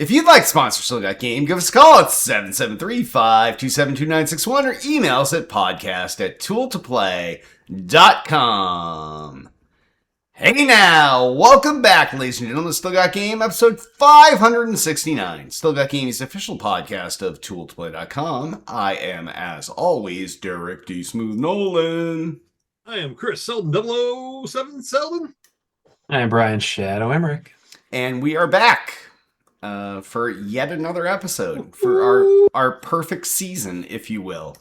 If you'd like to sponsor Still Got Game, give us a call at 773-527-2961 or email us at podcast@tooltoplay.com. Hey now, welcome back, ladies and gentlemen, to Still Got Game, episode 569. Still Got Game is the official podcast of tooltoplay.com. I am, as always, Derek D. Smooth Nolan. I am Chris Selden, 007 Selden. I am Brian Shadow Emmerich. And we are back for yet another episode for our perfect season, if you will.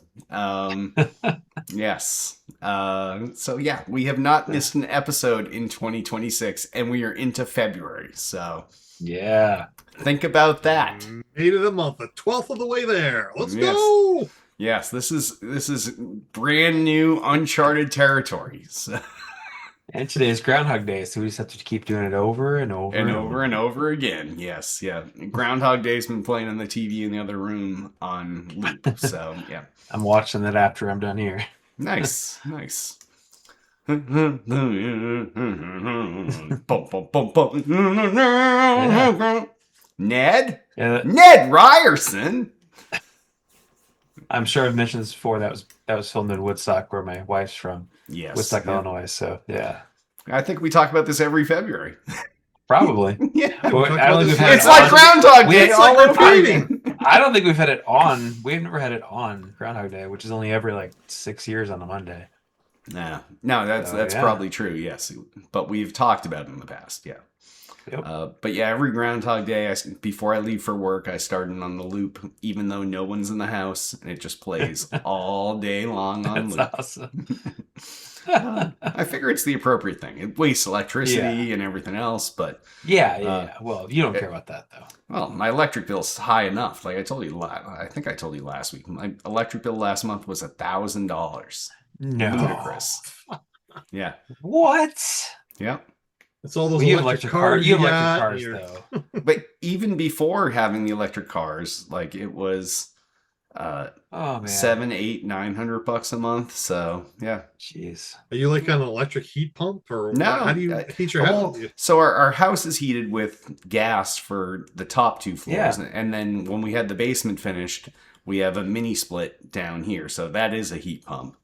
Yes. So yeah, we have not missed an episode in 2026, and we are into February. So yeah, think about that. Made it a month, the 12th of the way there. Let's go. Yes, this is brand new, uncharted territories. And today is Groundhog Day, so we just have to keep doing it over and over and over again. Yes, yeah. Groundhog Day's been playing on the TV in the other room on loop. So yeah, I'm watching that after I'm done here. Nice. Ned? Yeah. Ned Ryerson. I'm sure I've mentioned this before. That was filmed in Woodstock, where my wife's from. Yes. Woodstock, Illinois. So yeah. I think we talk about this every February. Probably. Yeah. But I don't think we've had it's like Groundhog Day. It's all repeating. I don't think we've had it on. We've never had it on Groundhog Day, which is only every like 6 years on a Monday. No, that's probably true. Yes, but we've talked about it in the past. Yeah. Yep. But yeah, every Groundhog Day, before I leave for work, I start it on the loop, even though no one's in the house, and it just plays all day long on loop. That's awesome. I figure it's the appropriate thing. It wastes electricity and everything else, but yeah. Well, you don't care about that though. Well, my electric bill's high enough. Like I told you, I think I told you last week. My electric bill last month was $1,000. No, ludicrous. Yeah. What? Yep. It's all those electric cars. You have electric cars, though. But even before having the electric cars, like it was oh man, $700, $800, $900 a month. So yeah. Jeez. Are you like on an electric heat pump, or no? How do you heat your house? So our house is heated with gas for the top two floors, Yeah. and then when we had the basement finished, we have a mini split down here. So that is a heat pump.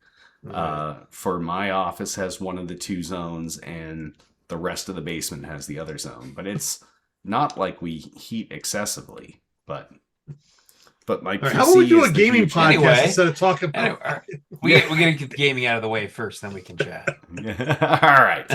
For my office has one of the two zones, and the rest of the basement has the other zone. But it's not like we heat excessively. But my PC how about we do a gaming huge podcast anyway, instead of talking about? We're gonna get the gaming out of the way first, then we can chat. All right.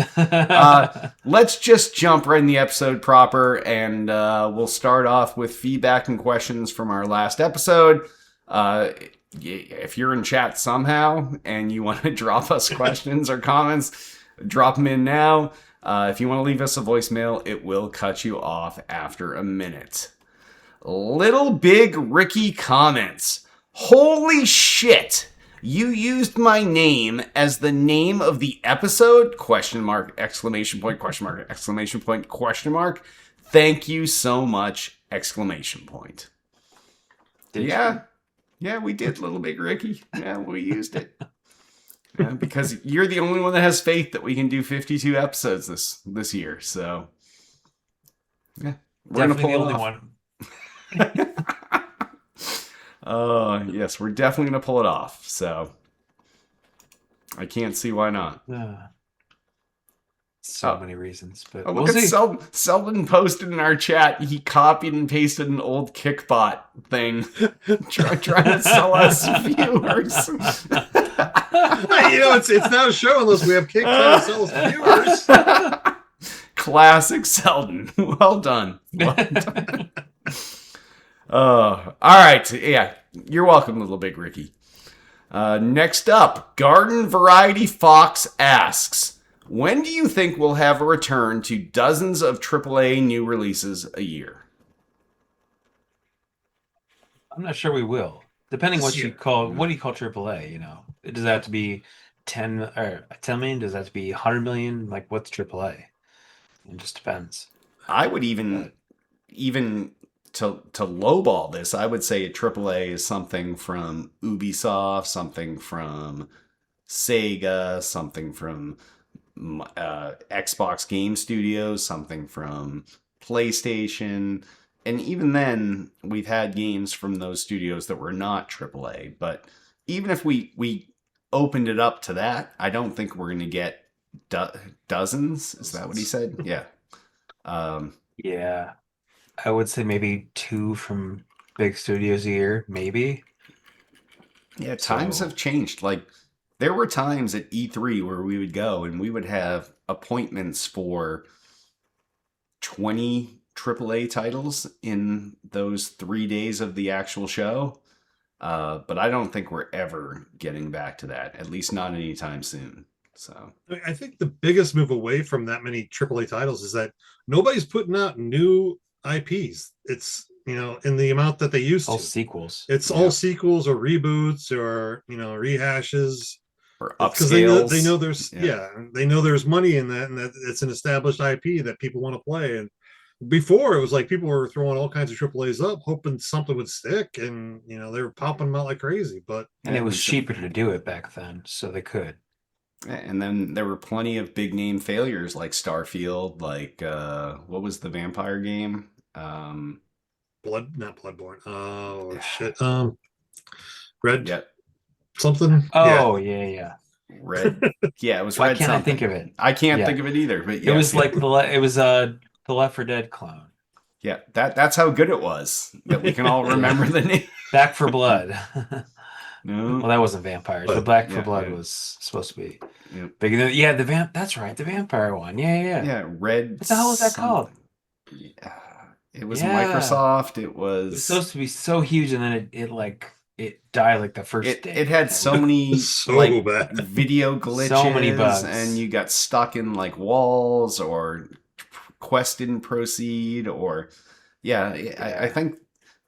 Let's just jump right in the episode proper, and we'll start off with feedback and questions from our last episode. If you're in chat somehow and you want to drop us questions or comments, drop them in now. If you want to leave us a voicemail, it will cut you off after a minute. Little Big Ricky comments. Holy shit! You used my name as the name of the episode? Question mark, exclamation point, question mark, exclamation point, question mark. Thank you so much, exclamation point. Yeah, we did, Little Big Ricky. Yeah, we used it. Yeah, because you're the only one that has faith that we can do 52 episodes this year. So, yeah, we're going to pull it off. Yes, we're definitely going to pull it off. So, I can't see why not. So many reasons, but look at Selden posted in our chat. He copied and pasted an old Kickbot thing, trying to sell us viewers. It's not a show unless we have Kick trying to sell us viewers. Classic Selden. Well done. All right. Yeah, you're welcome, Little Big Ricky. Next up, Garden Variety Fox asks, when do you think we'll have a return to dozens of AAA new releases a year? I'm not sure we will. Depending what do you call AAA, Does that have to be 10 million? Does that have to be 100 million? Like, what's AAA? It just depends. I would even to lowball this, I would say a AAA is something from Ubisoft, something from Sega, something from Xbox Game Studios, something from PlayStation, and even then, we've had games from those studios that were not AAA. But even if we opened it up to that, I don't think we're going to get dozens. Is that what he said? Yeah. Um, Yeah, I would say maybe two from big studios a year, maybe. yeah, times So have changed. Like, there were times at E3 where we would go and we would have appointments for 20 AAA titles in those 3 days of the actual show. But I don't think we're ever getting back to that, at least not anytime soon. So, I think the biggest move away from that many AAA titles is that nobody's putting out new IPs. It's, in the amount that they used all to. sequels. It's all yeah. sequels or reboots or, rehashes. Or It's because they know upscales. there's Yeah. they know there's money in that, and that it's an established IP that people want to play. And before, it was like people were throwing all kinds of AAA's up, hoping something would stick, and they were popping them out like crazy. But And Yeah, it was and so, cheaper to do it back then, so they could. and then there were plenty of big name failures like Starfield, like what was the vampire game? not Bloodborne. Oh shit. Red Yeah, something. Yeah. Oh yeah, yeah. Red. Yeah, it was Why Red can't I think something. of it? I can't Yeah, think of it either, but it yes, was yeah. like it was the Left 4 Dead clone. Yeah, that's how good it was that we can all Yeah, remember the name. Back for Blood. No. Well, that wasn't vampires, but But Back for Yeah, Blood yeah, was supposed to be yeah. big. Yeah, That's right, the vampire one. Yeah, yeah, yeah. Yeah, Red What the hell was that called? something. Yeah. It was Yeah, Microsoft. It it was was supposed to be so huge, and then it died like the first it day. had so it's many so like bad. video So many glitches and bugs. you got stuck in like walls or quest didn't proceed or yeah, I Yeah. think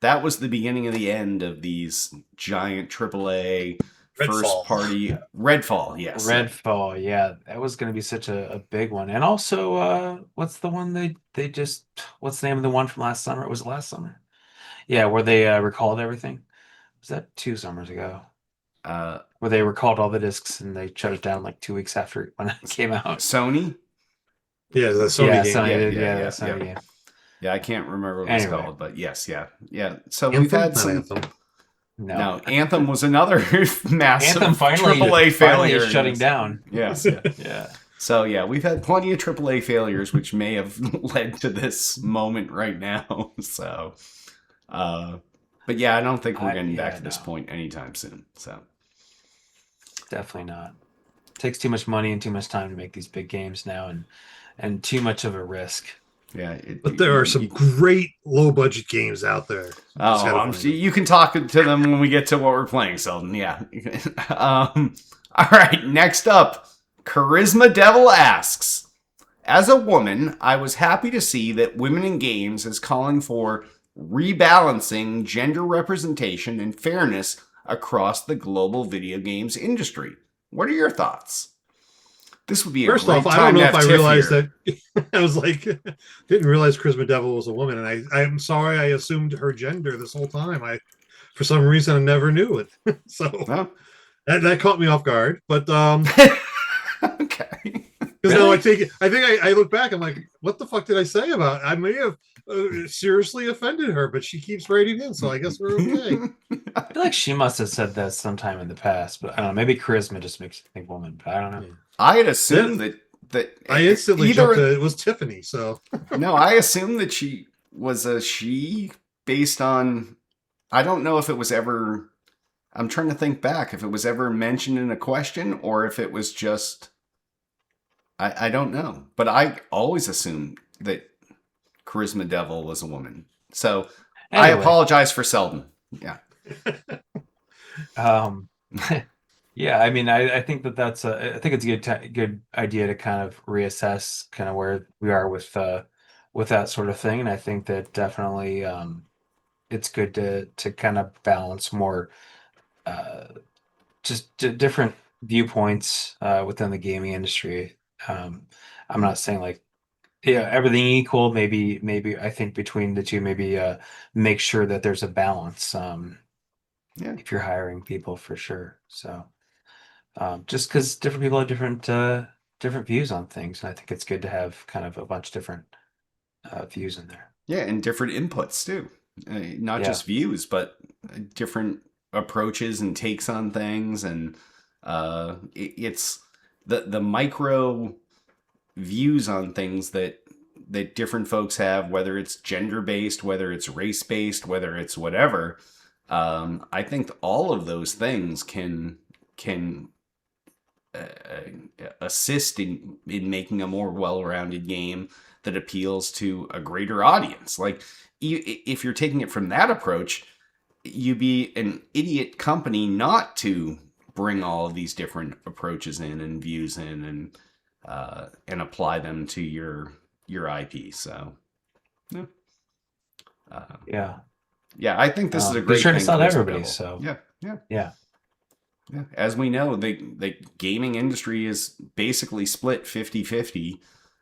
that was the beginning of the end of these giant AAA first Redfall. party Redfall, yes, yeah. Redfall, yeah, that was going to be such a big one. And also, what's the one they just what's the name of the one from last summer? Was it last summer? Yeah, where they recalled everything. Was that 2 summers ago? Uh Where they recalled all the discs and they shut it down like 2 weeks after when it came out. Sony? Yeah, the Sony Yeah, game. Sony Yeah, did. yeah, Yeah, the yeah, yeah. Sony game. Yeah, I can't remember what it was Anyway, called, but yes, yeah. Yeah. So we've Anthem, had not some. Anthem. no. No, Anthem was another Anthem massive AAA finally is failure. shutting down. Yes, yeah. Yeah. So yeah, we've had plenty of AAA failures, which may have led to this moment right now. So, uh, but yeah, I don't think we're getting back Yeah, to this no, point anytime soon. So definitely not. Takes too much money and too much time to make these big games now, and too much of a risk. yeah, But there are some great low budget games out there. You just gotta find them. you can talk to them when we get to what we're playing, Selden. Yeah. All right. Next up, Charisma Devil asks, as a woman, I was happy to see that Women in Games is calling for rebalancing gender representation and fairness across the global video games industry. What are your thoughts? This would be a First great off, I time don't know to if have I Tiff realized here. that. I was like, didn't realize Charisma Devil was a woman, and I'm sorry, I assumed her gender this whole time. For some reason, I never knew it. So No? that caught me off guard. But Okay. because now Really? I think I look back, I'm like, what the fuck did I say about it? I may have seriously offended her, but she keeps writing in, so I guess we're okay. I feel like she must have said that sometime in the past, but I don't know. Maybe charisma just makes you think woman, but I don't know. I had assumed Then that I instantly jumped either to it was Tiffany. So no, I assumed that she was a she based on I don't know if it was ever I'm trying to think back if it was ever mentioned in a question or if it was just I don't know. But I always assumed that Charisma Devil was a woman. So I Anyway, apologize for Selden. Yeah. um, yeah, I mean, I think I think it's a good idea to kind of reassess kind of where we are with that sort of thing, and I think that definitely it's good to kind of balance more uh, just different viewpoints within the gaming industry. Um, I'm not saying like yeah everything equal. Maybe I think between the two, maybe make sure that there's a balance. Yeah. If you're hiring people for sure. So just because different people have different views on things, and I think it's good to have kind of a bunch of different views in there. Yeah, and different inputs too. Not Yeah. just views, but different approaches and takes on things. And it's the micro views on things that different folks have, whether it's gender based, whether it's race based, whether it's whatever. I think all of those things can assist in making a more well-rounded game that appeals to a greater audience. Like, if you're taking it from that approach, you'd be an idiot company not to bring all of these different approaches in and views in and apply them to your IP. So, yeah, Yeah. yeah, I think this is a They're great trying to thing. sell to Quiz everybody, Rebel. so Yeah, yeah. yeah. Yeah. As we know, the gaming industry is basically split 50-50,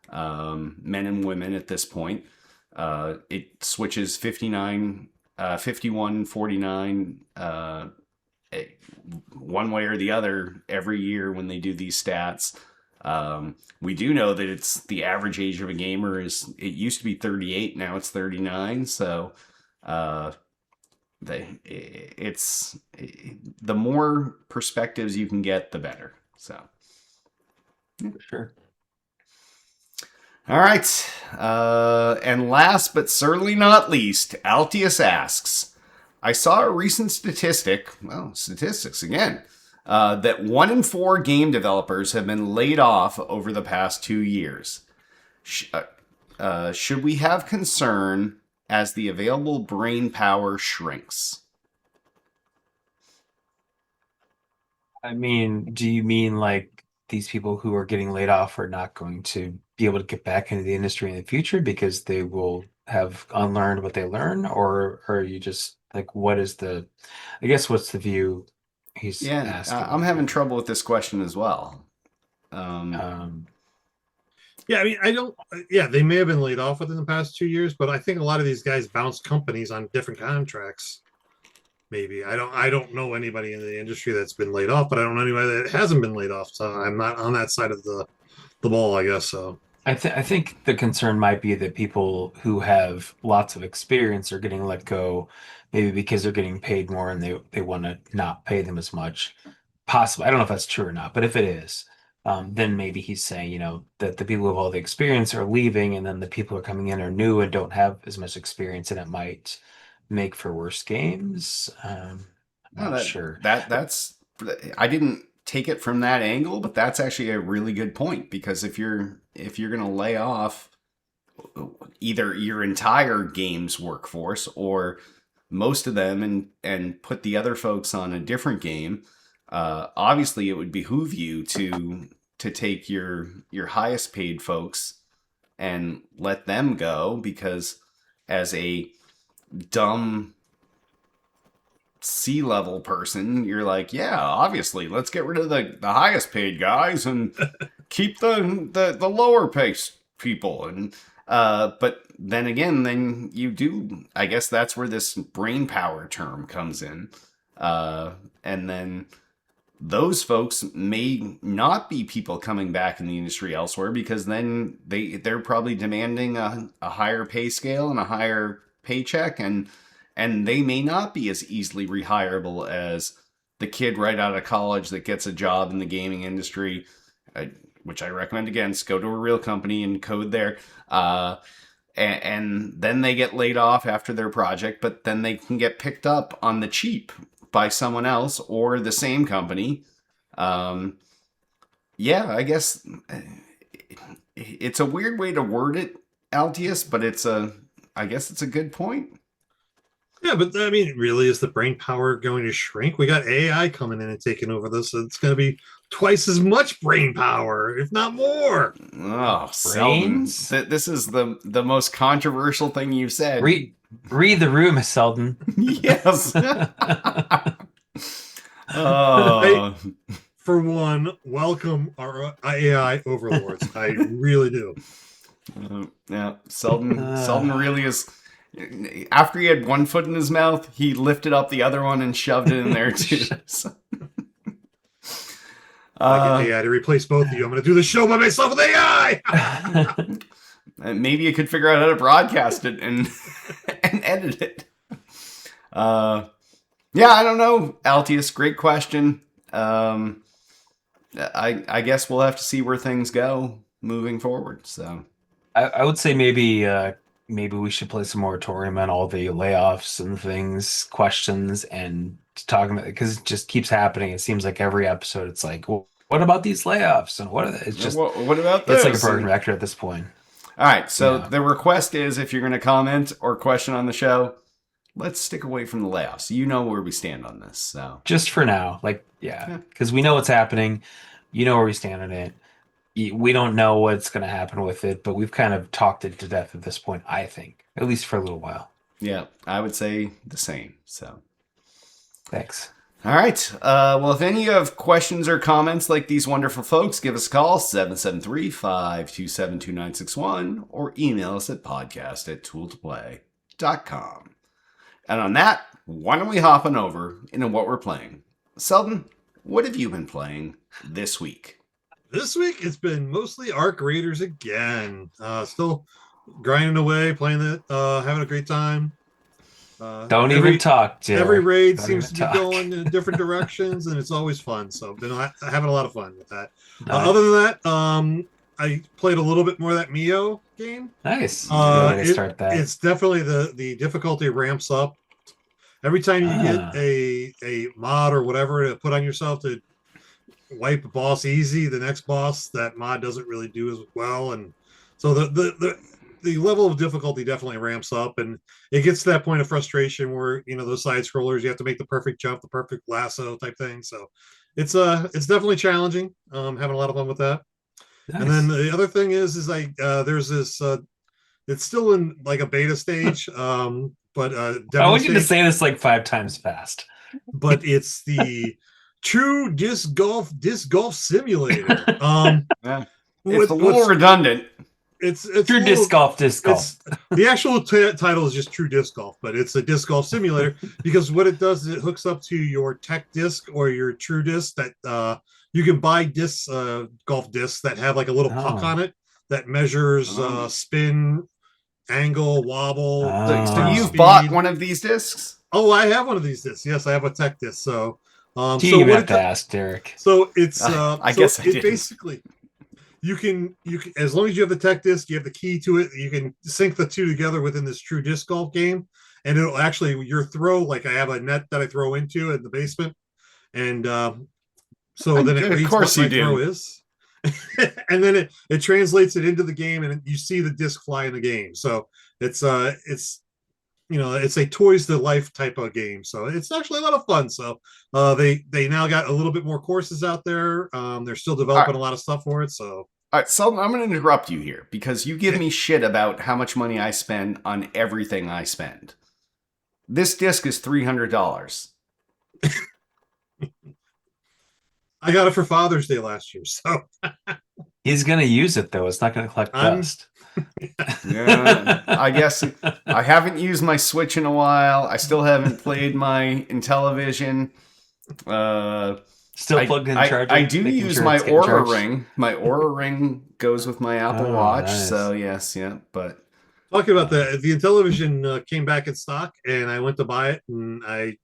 men and women at this point. It switches 51-49, one way or the other every year when they do these stats. We do know that it's the average age of a gamer it used to be 38, now it's 39. So, it's the more perspectives you can get, the better. So, For sure. all right. And last but certainly not least, Altius asks, I saw a recent statistics again, that 1 in 4 game developers have been laid off over the past 2 years. Should we have concern as the available brain power shrinks? I mean, do you mean like these people who are getting laid off are not going to be able to get back into the industry in the future because they will have unlearned what they learn? Or are you just like, what's the view he's Yeah, asking I'm having here? trouble with this question as well. Yeah, I mean, I don't. Yeah, they may have been laid off within the past 2 years, but I think a lot of these guys bounce companies on different contracts. Maybe I don't know anybody in the industry that's been laid off, but I don't know anybody that hasn't been laid off. So I'm not on that side of the ball, I guess. So I think the concern might be that people who have lots of experience are getting let go, maybe because they're getting paid more and they want to not pay them as much. Possibly, I don't know if that's true or not, but if it is, then maybe he's saying, that the people who have all the experience are leaving, and then the people who are coming in are new and don't have as much experience, and it might make for worse games. I'm No, not sure. that's I didn't take it from that angle, but that's actually a really good point, because if you're going to lay off either your entire games workforce or most of them and put the other folks on a different game, obviously it would behoove you to take your highest paid folks and let them go, because as a dumb C-level person, you're like, yeah, obviously, let's get rid of the highest paid guys and keep the lower paid people. And but then again, then you do. I guess that's where this brain power term comes in, and then those folks may not be people coming back in the industry elsewhere, because then they're probably demanding a higher pay scale and a higher paycheck, and they may not be as easily rehireable as the kid right out of college that gets a job in the gaming industry, which I recommend against. Go to a real company and code there. And then they get laid off after their project, but then they can get picked up on the cheap by someone else or the same company. Yeah, I guess it's a weird way to word it, Altius, but I guess it's a good point. yeah, but I mean, really, is the brain power going to shrink? We got AI coming in and taking over this. So it's going to be twice as much brain power, if not more. Oh, Selden, Brains? this is the most controversial thing you've said. Read the room, Selden. Yes. Hey, for one, welcome our AI overlords. I really do. Yeah, Selden really is. After he had one foot in his mouth, he lifted up the other one and shoved it in there too. So. I get AI to replace both of you. I'm going to do the show by myself with AI. Maybe you could figure out how to broadcast it and and edit it. Yeah, I don't know, Altius. Great question. I guess we'll have to see where things go moving forward. So I would say maybe we should place a moratorium on all the layoffs and things, questions, and talking about, because it just keeps happening. It seems like every episode, it's like, well, what about these layoffs and what are they? It's just what about this? It's like a broken record at this point. All right, so Yeah. the request is, if you're going to comment or question on the show, let's stick away from the layoffs. You know where we stand on this. So Just for now, because we know what's happening. You know where we stand on it. We don't know what's going to happen with it, but we've kind of talked it to death at this point, I think, at least for a little while. yeah, I would say the same. So Thanks. all right. Well, if any of you have questions or comments like these wonderful folks, give us a call, 773-527-2961, or email us at podcast@tooltoplay.com. And on that, why don't we hop on over into what we're playing? Selden, what have you been playing this week? This week, it's been mostly Arc Raiders again. Still grinding away, playing it, having a great time. Don't even talk, Jerry. Every raid Don't seems to even be talk. going in different directions, and it's always fun. So I've been having a lot of fun with that. Nice. Other than that, I played a little bit more of that Mio game. Nice. Good way to start that. It's definitely the difficulty ramps up. Every time you get a mod or whatever to put on yourself to wipe a boss easy, the next boss, that mod doesn't really do as well. And so the level of difficulty definitely ramps up, and it gets to that point of frustration where, those side scrollers, you have to make the perfect jump, the perfect lasso type thing. So it's definitely challenging. Having a lot of fun with that. Nice. And then the other thing is there's this it's still in like a beta stage, but I want you to say this like 5 times fast. But it's the true disc golf simulator. Yeah. It's a little redundant. It's True disc golf. The actual title is just True Disc Golf, but it's a disc golf simulator because what it does is it hooks up to your tech disc or your True Disc that you can buy discs, golf discs that have like a little puck on it that measures spin, angle, wobble. So you've speed. bought one of these discs? Oh, I have one of these discs. Yes, I have a tech disc. So, you even have to ask Derek. So it's I guess I did. Basically, you can as long as you have the tech disc, you have the key to it. You can sync the two together within this True Disc Golf game, and it'll actually your throw. Like I have a net that I throw into in the basement, and so then it reads what my throw is, and then it translates it into the game, and you see the disc fly in the game. So it's it's a toys to life type of game, so it's actually a lot of fun. So they now got a little bit more courses out there. They're still developing a lot of stuff for it. So all right, so I'm going to interrupt you here because you give me shit about how much money I spend on everything I spend. This disc is $300. I got it for Father's Day last year, so He's gonna use it though. It's not gonna collect dust. Yeah, I guess I haven't used my Switch in a while. I still haven't played my Intellivision. Still plugged in charger. I do use my Aura Ring. My Aura Ring goes with my Apple Watch. Nice. So yes, yeah. But talking about the Intellivision came back in stock, and I went to buy it, and I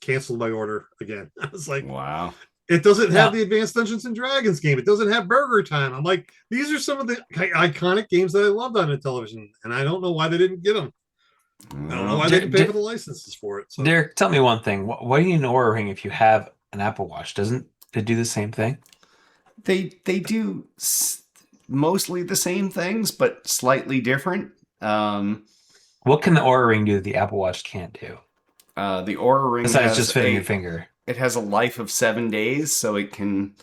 canceled my order again. I was like, wow. It doesn't have the Advanced Dungeons and Dragons game. It doesn't have Burger Time. I'm like, these are some of the iconic games that I loved on Intellivision, and I don't know why they didn't get them. I don't know why they didn't pay for the licenses for it. So. Derek, tell me one thing. Why do you need an Aura Ring if you have an Apple Watch? Doesn't it do the same thing? They do mostly the same things, but slightly different. What can the Aura Ring do that the Apple Watch can't do? The Aura Ring besides just fitting your finger. It has a life of 7 days, so don't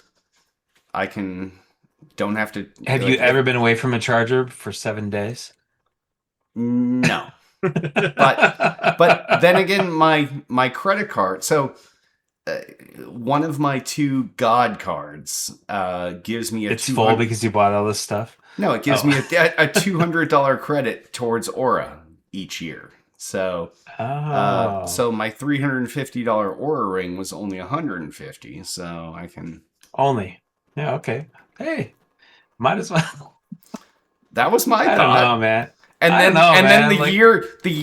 have to. Have you ever been away from a charger for 7 days? No. but then again, my credit card. So one of my 2 God cards gives me a. It's full because you bought all this stuff. No, it gives me a $200 credit towards Aura each year. So, so my $350 Aura Ring was only $150. So I can only. Yeah. Okay. Hey, might as well. That was my I thought. don't know, man. And I then don't know, and man. then the Like,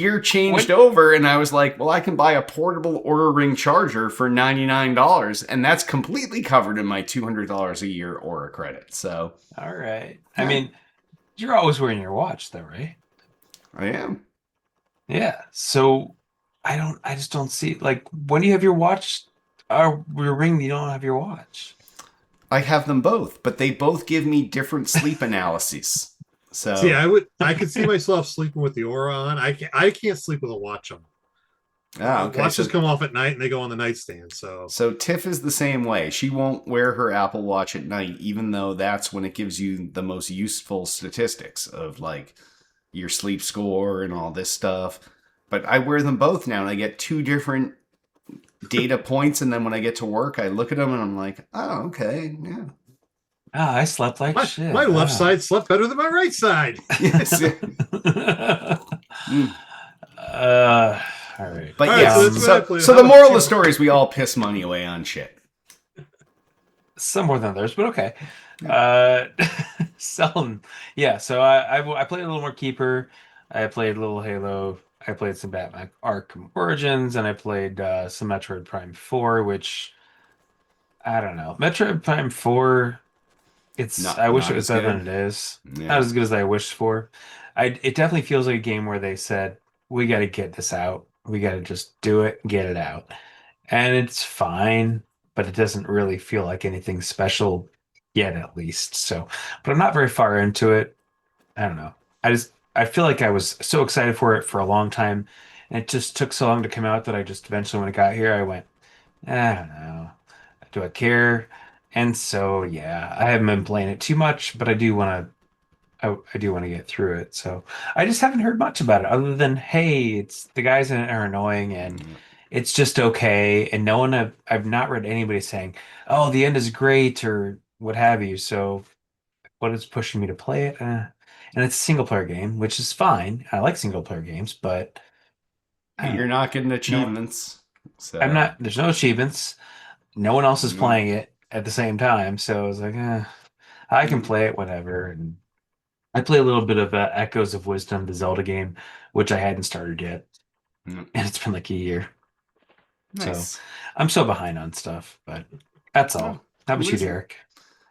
year changed over, and I was like, well, I can buy a portable Aura Ring charger for $99, and that's completely covered in my $200 a year Aura credit. So all right. Yeah. I mean, you're always wearing your watch, though, right? I am. Yeah. So I just don't see, like, when do you have your watch or your ring? You don't have your watch. I have them both, but they both give me different sleep analyses. So See, I could see myself sleeping with the Aura on. I can't sleep with a watch on. okay. Watches come off at night and they go on the nightstand. So Tiff is the same way. She won't wear her Apple Watch at night, even though that's when it gives you the most useful statistics of like your sleep score and all this stuff. But I wear them both now, and I get two different data points. And then when I get to work, I look at them and I'm like, oh, okay, yeah. Ah, I slept like shit. my left side slept better than my right side. Yes. All right. But All right, yeah, so that's what I played. so How the about moral of you? the story is we all piss money away on shit. Some more than others, but okay. Some, yeah. So I played a little more Keeper. I played a little Halo. I played some Batman Arkham Origins, and I played some Metroid Prime 4, which I don't know. Metroid Prime 4, I wish not it was as better than good. it is. Yeah. Not as good as I wished for. It definitely feels like a game where they said, we got to get this out. We got to just do it, get it out. And it's fine, but it doesn't really feel like anything special yet, at least. So, but I'm not very far into it. I don't know. I feel like I was so excited for it for a long time, and it just took so long to come out that I just eventually, when it got here, I went, I don't know. Do I care? And so, yeah, I haven't been playing it too much, but I do want to. I do want to get through it. So I just haven't heard much about it other than, hey, it's the guys in it are annoying and it's just okay. And no one I've not read anybody saying, oh, the end is great or what have you. So what is pushing me to play it? And it's a single player game, which is fine. I like single player games, but I don't You're know. not getting No one, achievements. I'm So not, there's no achievements. No one else is no. playing it at the same time. So I was like, I can play it, whatever. And I play a little bit of Echoes of Wisdom, the Zelda game, which I hadn't started yet, Mm. and it's been like a year. Nice. So I'm so behind on stuff, but that's all. Oh, How about you, listen. Derek?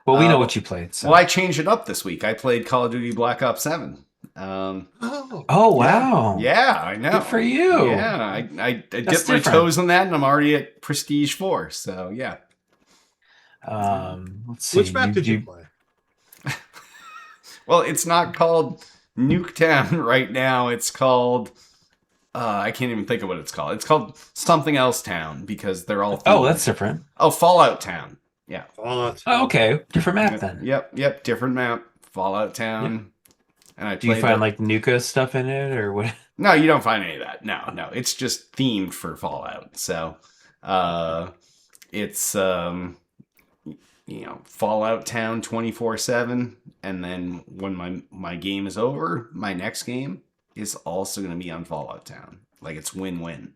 Well, we know Uh, what you played. So. Well, I changed it up this week. I played Call of Duty Black Ops 7. Oh, Oh, wow. Yeah, I know. Good for you. Yeah, I dipped my different. toes in that, and I'm already at Prestige 4. So yeah. Let's see. which map did you play? Well, it's not called Nuketown right now. It's called I can't even think of what it's called. It's called something else town because they're all Oh, themed. that's different. Oh, Fallout Town. Yeah. Fallout. Oh, okay. Different map then. Yep. Different map. Fallout Town. And I Do you played find like Nuka stuff in it or what? No, you don't find any of that. No. It's just themed for Fallout. So it's Fallout Town 24/7, and then when my game is over, my next game is also going to be on Fallout Town. Like it's win-win.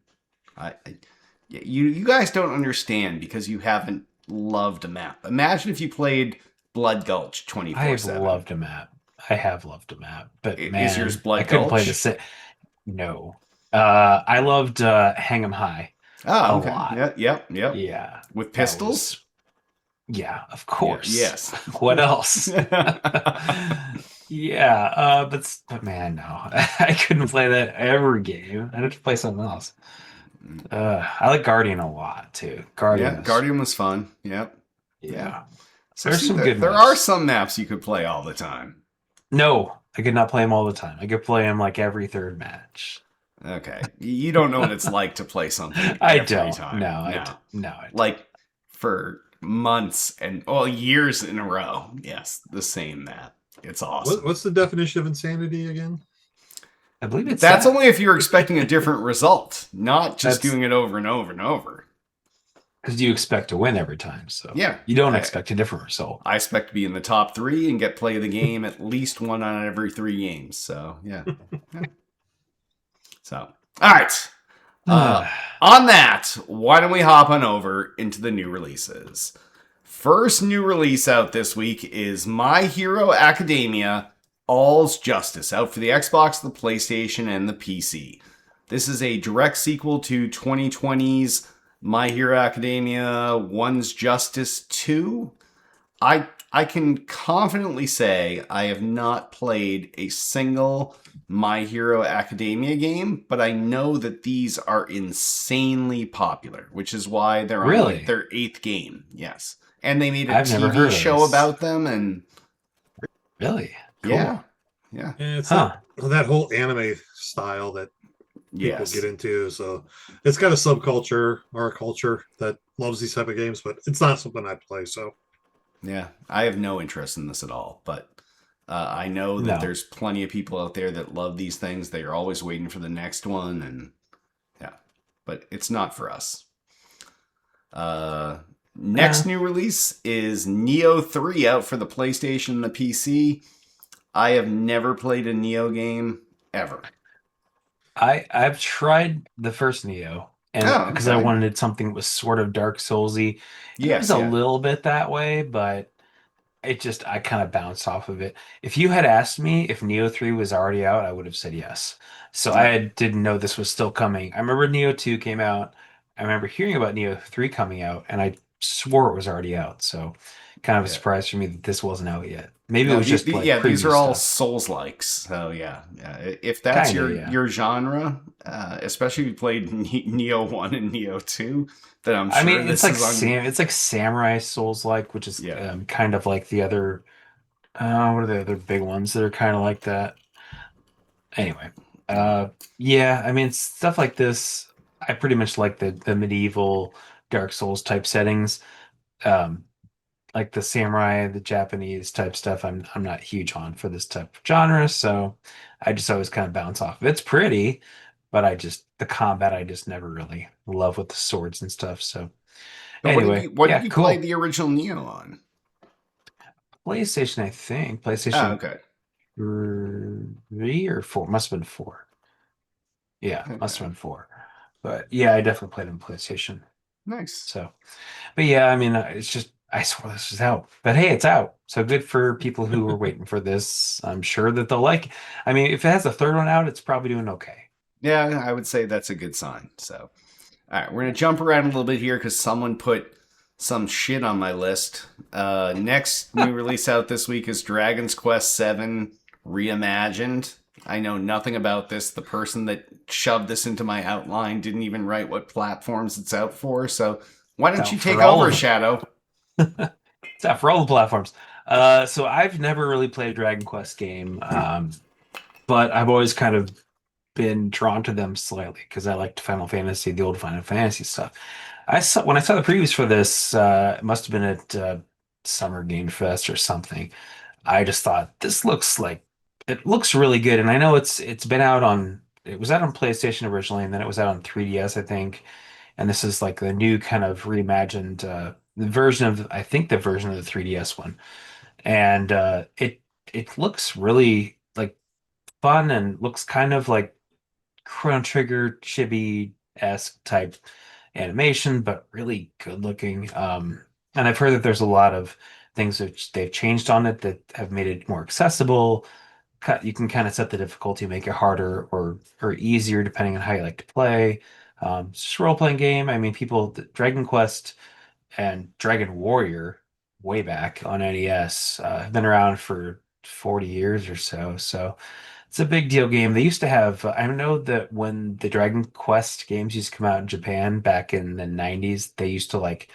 You guys don't understand because you haven't loved a map. Imagine if you played Blood Gulch 24/7. I have loved a map. But Is man, yours Blood I couldn't play Gulch? No. I loved Hang 'em High. Oh, a okay. lot. Yep. Yeah. With That pistols? Yeah, of course. Yes. What else? Yeah, but man, no. I couldn't play that every game. I'd have to play something else. I like Guardian a lot too. Guardian was fun. Yep. Yeah. So There's some good there maps. are some maps you could play all the time. No, I could not play them all the time. I could play them like every third match. Okay. You don't know what it's like to play something I every don't. time. No, I don't. Like for months and years in a row. Yes, the same map. It's awesome. What's the definition of insanity again? I believe it's That's that. only if you're expecting a different result, not just That's- doing it over and over and over. Because you expect to win every time, so Yeah. you don't expect a different result. I expect to be in the top 3 and get play of the game at least one out of every 3 games. So, yeah. So, all right. On that, why don't we hop on over into the new releases? First new release out this week is My Hero Academia All's Justice, out for the Xbox, the PlayStation, and the PC. This is a direct sequel to 2020's My Hero Academia One's Justice 2. I can confidently say I have not played a single My Hero Academia game, but I know that these are insanely popular, which is why they're on like Really? their 8th game. Yes. And they made a I've never TV heard of show this. about them, and Really? yeah. Cool. Yeah. And it's Huh. that whole anime style that people Yes. get into. So it's got a subculture or a culture that loves these type of games, but it's not something I play. So Yeah. I have no interest in this at all, but I know that No. there's plenty of people out there that love these things. They are always waiting for the next one, and yeah, but it's not for us. Next new release is Neo 3, out for the PlayStation and the PC. I have never played a Neo game ever. I've tried the first Neo, and Oh, because I okay. wanted something that was sort of Dark Soulsy, and it was Yes, a yeah. little bit that way, but I kind of bounced off of it. If you had asked me if Neo 3 was already out, I would have said yes. So Yeah. didn't know this was still coming. I remember Neo 2 came out. I remember hearing about Neo 3 coming out, and I swore it was already out. So kind of a Yeah. surprise for me that this wasn't out yet. Maybe it No, was just like yeah, these preview are all stuff. Souls likes. So yeah, yeah. If that's Kinda, yeah. your genre, especially if you played Neo 1 and Neo 2, then I'm I sure mean, this is on. It's like Samurai Souls like, which is Yeah. kind of like the other what are the other big ones that are kind of like that? Anyway, Yeah. yeah, I mean stuff like this. I pretty much like the medieval Dark Souls type settings, um, like the samurai, the Japanese type stuff. I'm not huge on for this type of genre, so I just always kind of bounce off. It's pretty, but the combat I just never really love with the swords and stuff. So So anyway, what did yeah, you play cool. the original Neo on? PlayStation, I think Oh, PlayStation okay. 3 or 4, must have been 4. Yeah, must Okay. have been 4. But yeah, I definitely played on PlayStation. Nice. So, but yeah, I mean, it's just I swore this was out. But hey, it's out. So good for people who were waiting for this. I'm sure that they'll like it. I mean, if it has a third one out, it's probably doing okay. Yeah, I would say that's a good sign. So, all right, we're gonna jump around a little bit here because someone put some shit on my list. Next new release out this week is Dragon's Quest VII Reimagined. I know nothing about this. The person that shoved this into my outline didn't even write what platforms it's out for. So why It's don't you out take for all over, of them. Shadow? It's out for all the platforms. So I've never really played a Dragon Quest game, but I've always kind of been drawn to them slightly because I liked Final Fantasy, the old Final Fantasy stuff. I saw when I saw the previews for this, it must have been at Summer Game Fest or something. I just thought this looks like it looks really good, and I know it's been out on it was out on PlayStation originally, and then it was out on 3DS, I think. And this is like the new kind of reimagined version of I think the version of the 3DS one, and it looks really like fun and looks kind of like Chrono Trigger chibi-esque type animation, but really good looking. And I've heard that there's a lot of things that they've changed on it that have made it more accessible. You can kind of set the difficulty, make it harder or easier depending on how you like to play. It's just a role-playing game. I mean, Dragon Quest and Dragon Warrior way back on NES have been around for 40 years or so. So it's a big deal game. They used to have, I know that when the Dragon Quest games used to come out in Japan back in the 90s, they used to like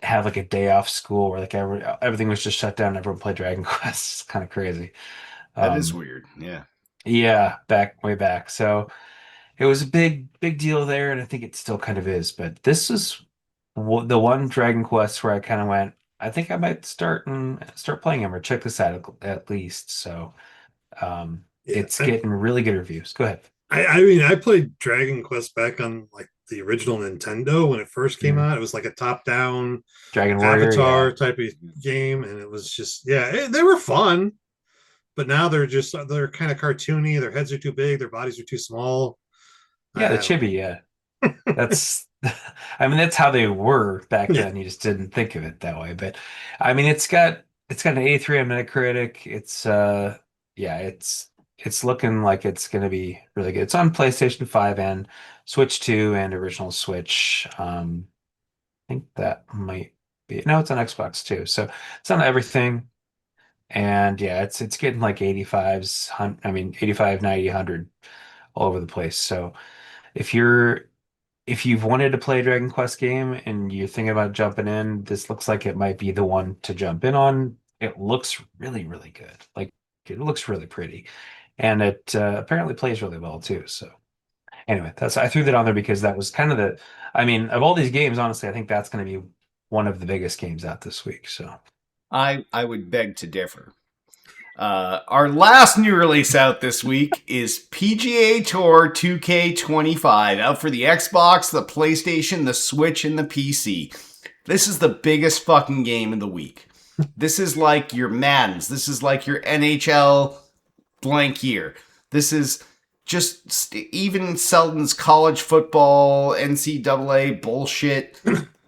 have like a day off school where like everything was just shut down and everyone played Dragon Quest. It's kind of crazy. That is Um, weird. Yeah. yeah, way back. So it was a big deal there, and I think it still kind of is. But this is the one Dragon Quest where I kind of went, I think I might start playing him or check this out at least. So yeah, it's getting really good reviews. Go ahead. I mean, I played Dragon Quest back on like the original Nintendo when it first came Mhm. out. It was like a top-down Dragon Warrior, Avatar yeah. type of game, and it was just they were fun. But now they're kind of cartoony. Their heads are too big. Their bodies are too small. Yeah, the I don't chibi, know. yeah. That's I mean that's how they were back Yeah, then. You just didn't think of it that way. But I mean it's got an 83 on Metacritic. It's yeah, it's looking like it's going to be really good. It's on PlayStation 5 and Switch 2 and original Switch. I think that might be no, it's on Xbox too. So it's on everything. And yeah, it's getting like 85s, I mean 85, 90, 100 all over the place. So if you're if you've wanted to play a Dragon Quest game and you're thinking about jumping in, this looks like it might be the one to jump in on. It looks really, really good. Like it looks really pretty, and it apparently plays really well too. So anyway, that's I threw that on there because that was kind of the. I mean, of all these games, honestly, I think that's going to be one of the biggest games out this week. So I would beg to differ. Our last new release out this week is PGA Tour 2K25, out for the Xbox, the PlayStation, the Switch, and the PC. This is the biggest fucking game of the week. This is like your Maddens. This is like your NHL blank year. This is just even Selden's college football NCAA bullshit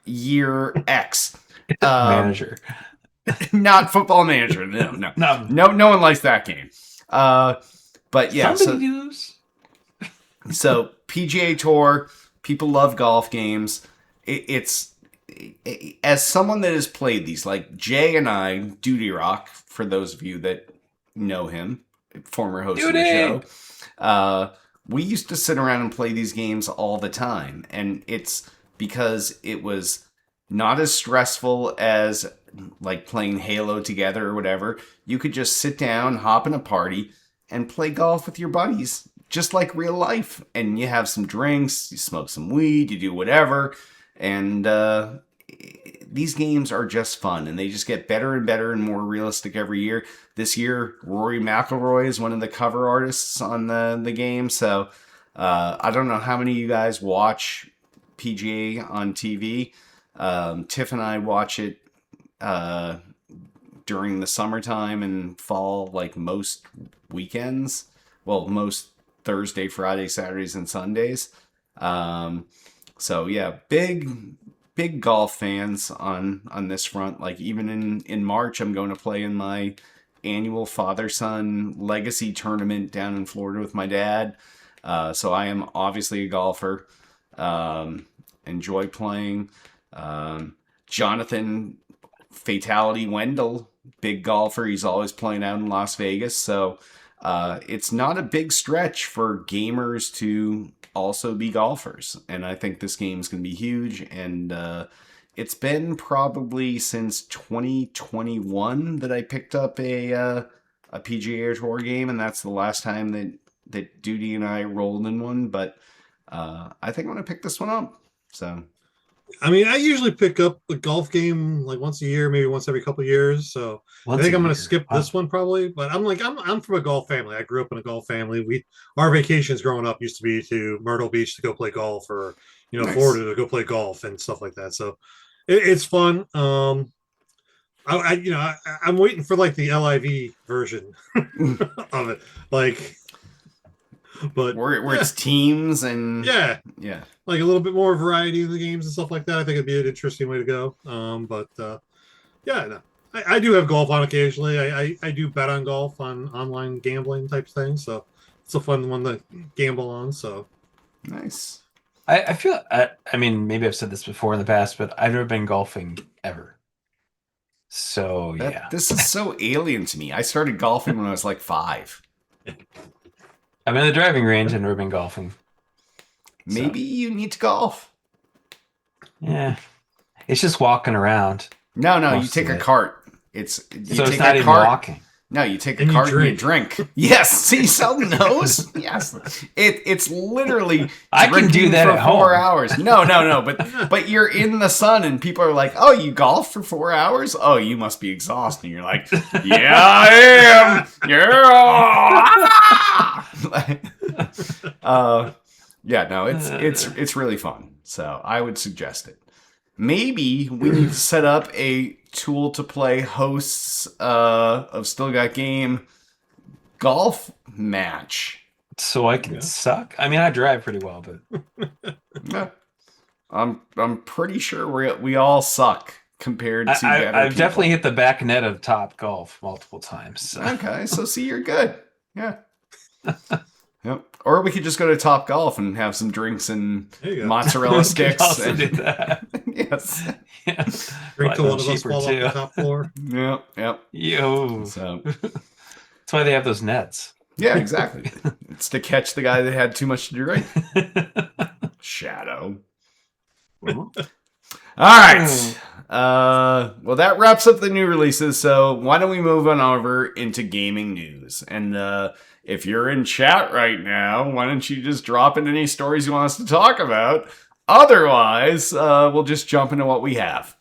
year X. manager, Not Football Manager. No. no, No one likes that game. But yeah, somebody does. so PGA Tour, people love golf games. It's as someone that has played these, like Jay and I, Duty Rock, for those of you that know him, former host of the show. We used to sit around and play these games all the time, and it's because it was not as stressful as like playing Halo together or whatever. You could just sit down, hop in a party, and play golf with your buddies, just like real life. And you have some drinks, you smoke some weed, you do whatever. And these games are just fun, and they just get better and better and more realistic every year. This year, Rory McIlroy is one of the cover artists on the game. So I don't know how many of you guys watch PGA on TV. Tiff and I watch it during the summertime and fall, like most weekends. Well, most Thursday, Friday, Saturdays, and Sundays. So yeah, big golf fans on this front. Like even in March, I'm going to play in my annual father-son legacy tournament down in Florida with my dad. So I am obviously a golfer. Enjoy playing. Jonathan Fatality Wendell, big golfer. He's always playing out in Las Vegas. So it's not a big stretch for gamers to also be golfers. And I think this game is going to be huge. And it's been probably since 2021 that I picked up a PGA Tour game. And that's the last time that Duty and I rolled in one. But I think I'm going to pick this one up. So... I mean, I usually pick up a golf game like once a year, maybe once every couple of years. So I think I'm going to skip this one probably. But I'm from a golf family. I grew up in a golf family. Our vacations growing up used to be to Myrtle Beach to go play golf, or nice. Florida to go play golf and stuff like that. So it's fun. I'm waiting for like the LIV version of it, like. But where it's teams and yeah, like a little bit more variety in the games and stuff like that. I think it'd be an interesting way to go. I do have golf on occasionally. I do bet on golf on online gambling type things, so it's a fun one to gamble on. So nice. I feel I mean, maybe I've said this before in the past, but I've never been golfing ever. So this is so alien to me. I started golfing when I was like 5. I'm in the driving range and never been golfing. Maybe you need to golf. Yeah. It's just walking around. No, you take a cart. It's not even walking. No, you take a cart and you drink. Yes, see, Sheldon knows. Yes, it's literally. I can do that for at 4 home. hours. No, but you're in the sun and people are like, "Oh, you golf for 4 hours? Oh, you must be exhausted." And you're like, "Yeah, I am." Yeah. It's really fun. So I would suggest it. Maybe we need to set up a tool to play hosts of Still Got Game golf match. So I can suck? I mean, I drive pretty well, but yeah. I'm pretty sure we all suck compared to better I've people. definitely hit the back net of Top Golf multiple times. So. Okay, so see, you're good. Yeah. Yep. Or we could just go to Top Golf and have some drinks and There you go. mozzarella We sticks. could also and- do that. Yes. Yeah. Drink till Probably one of us cheaper, fall off too. the top floor. Yep. Yep. Yo. So That's why they have those nets. yeah, exactly. It's to catch the guy that had too much to drink. Shadow. All right. Well, that wraps up the new releases. So why don't we move on over into gaming news? And if you're in chat right now, why don't you just drop in any stories you want us to talk about? Otherwise, we'll just jump into what we have.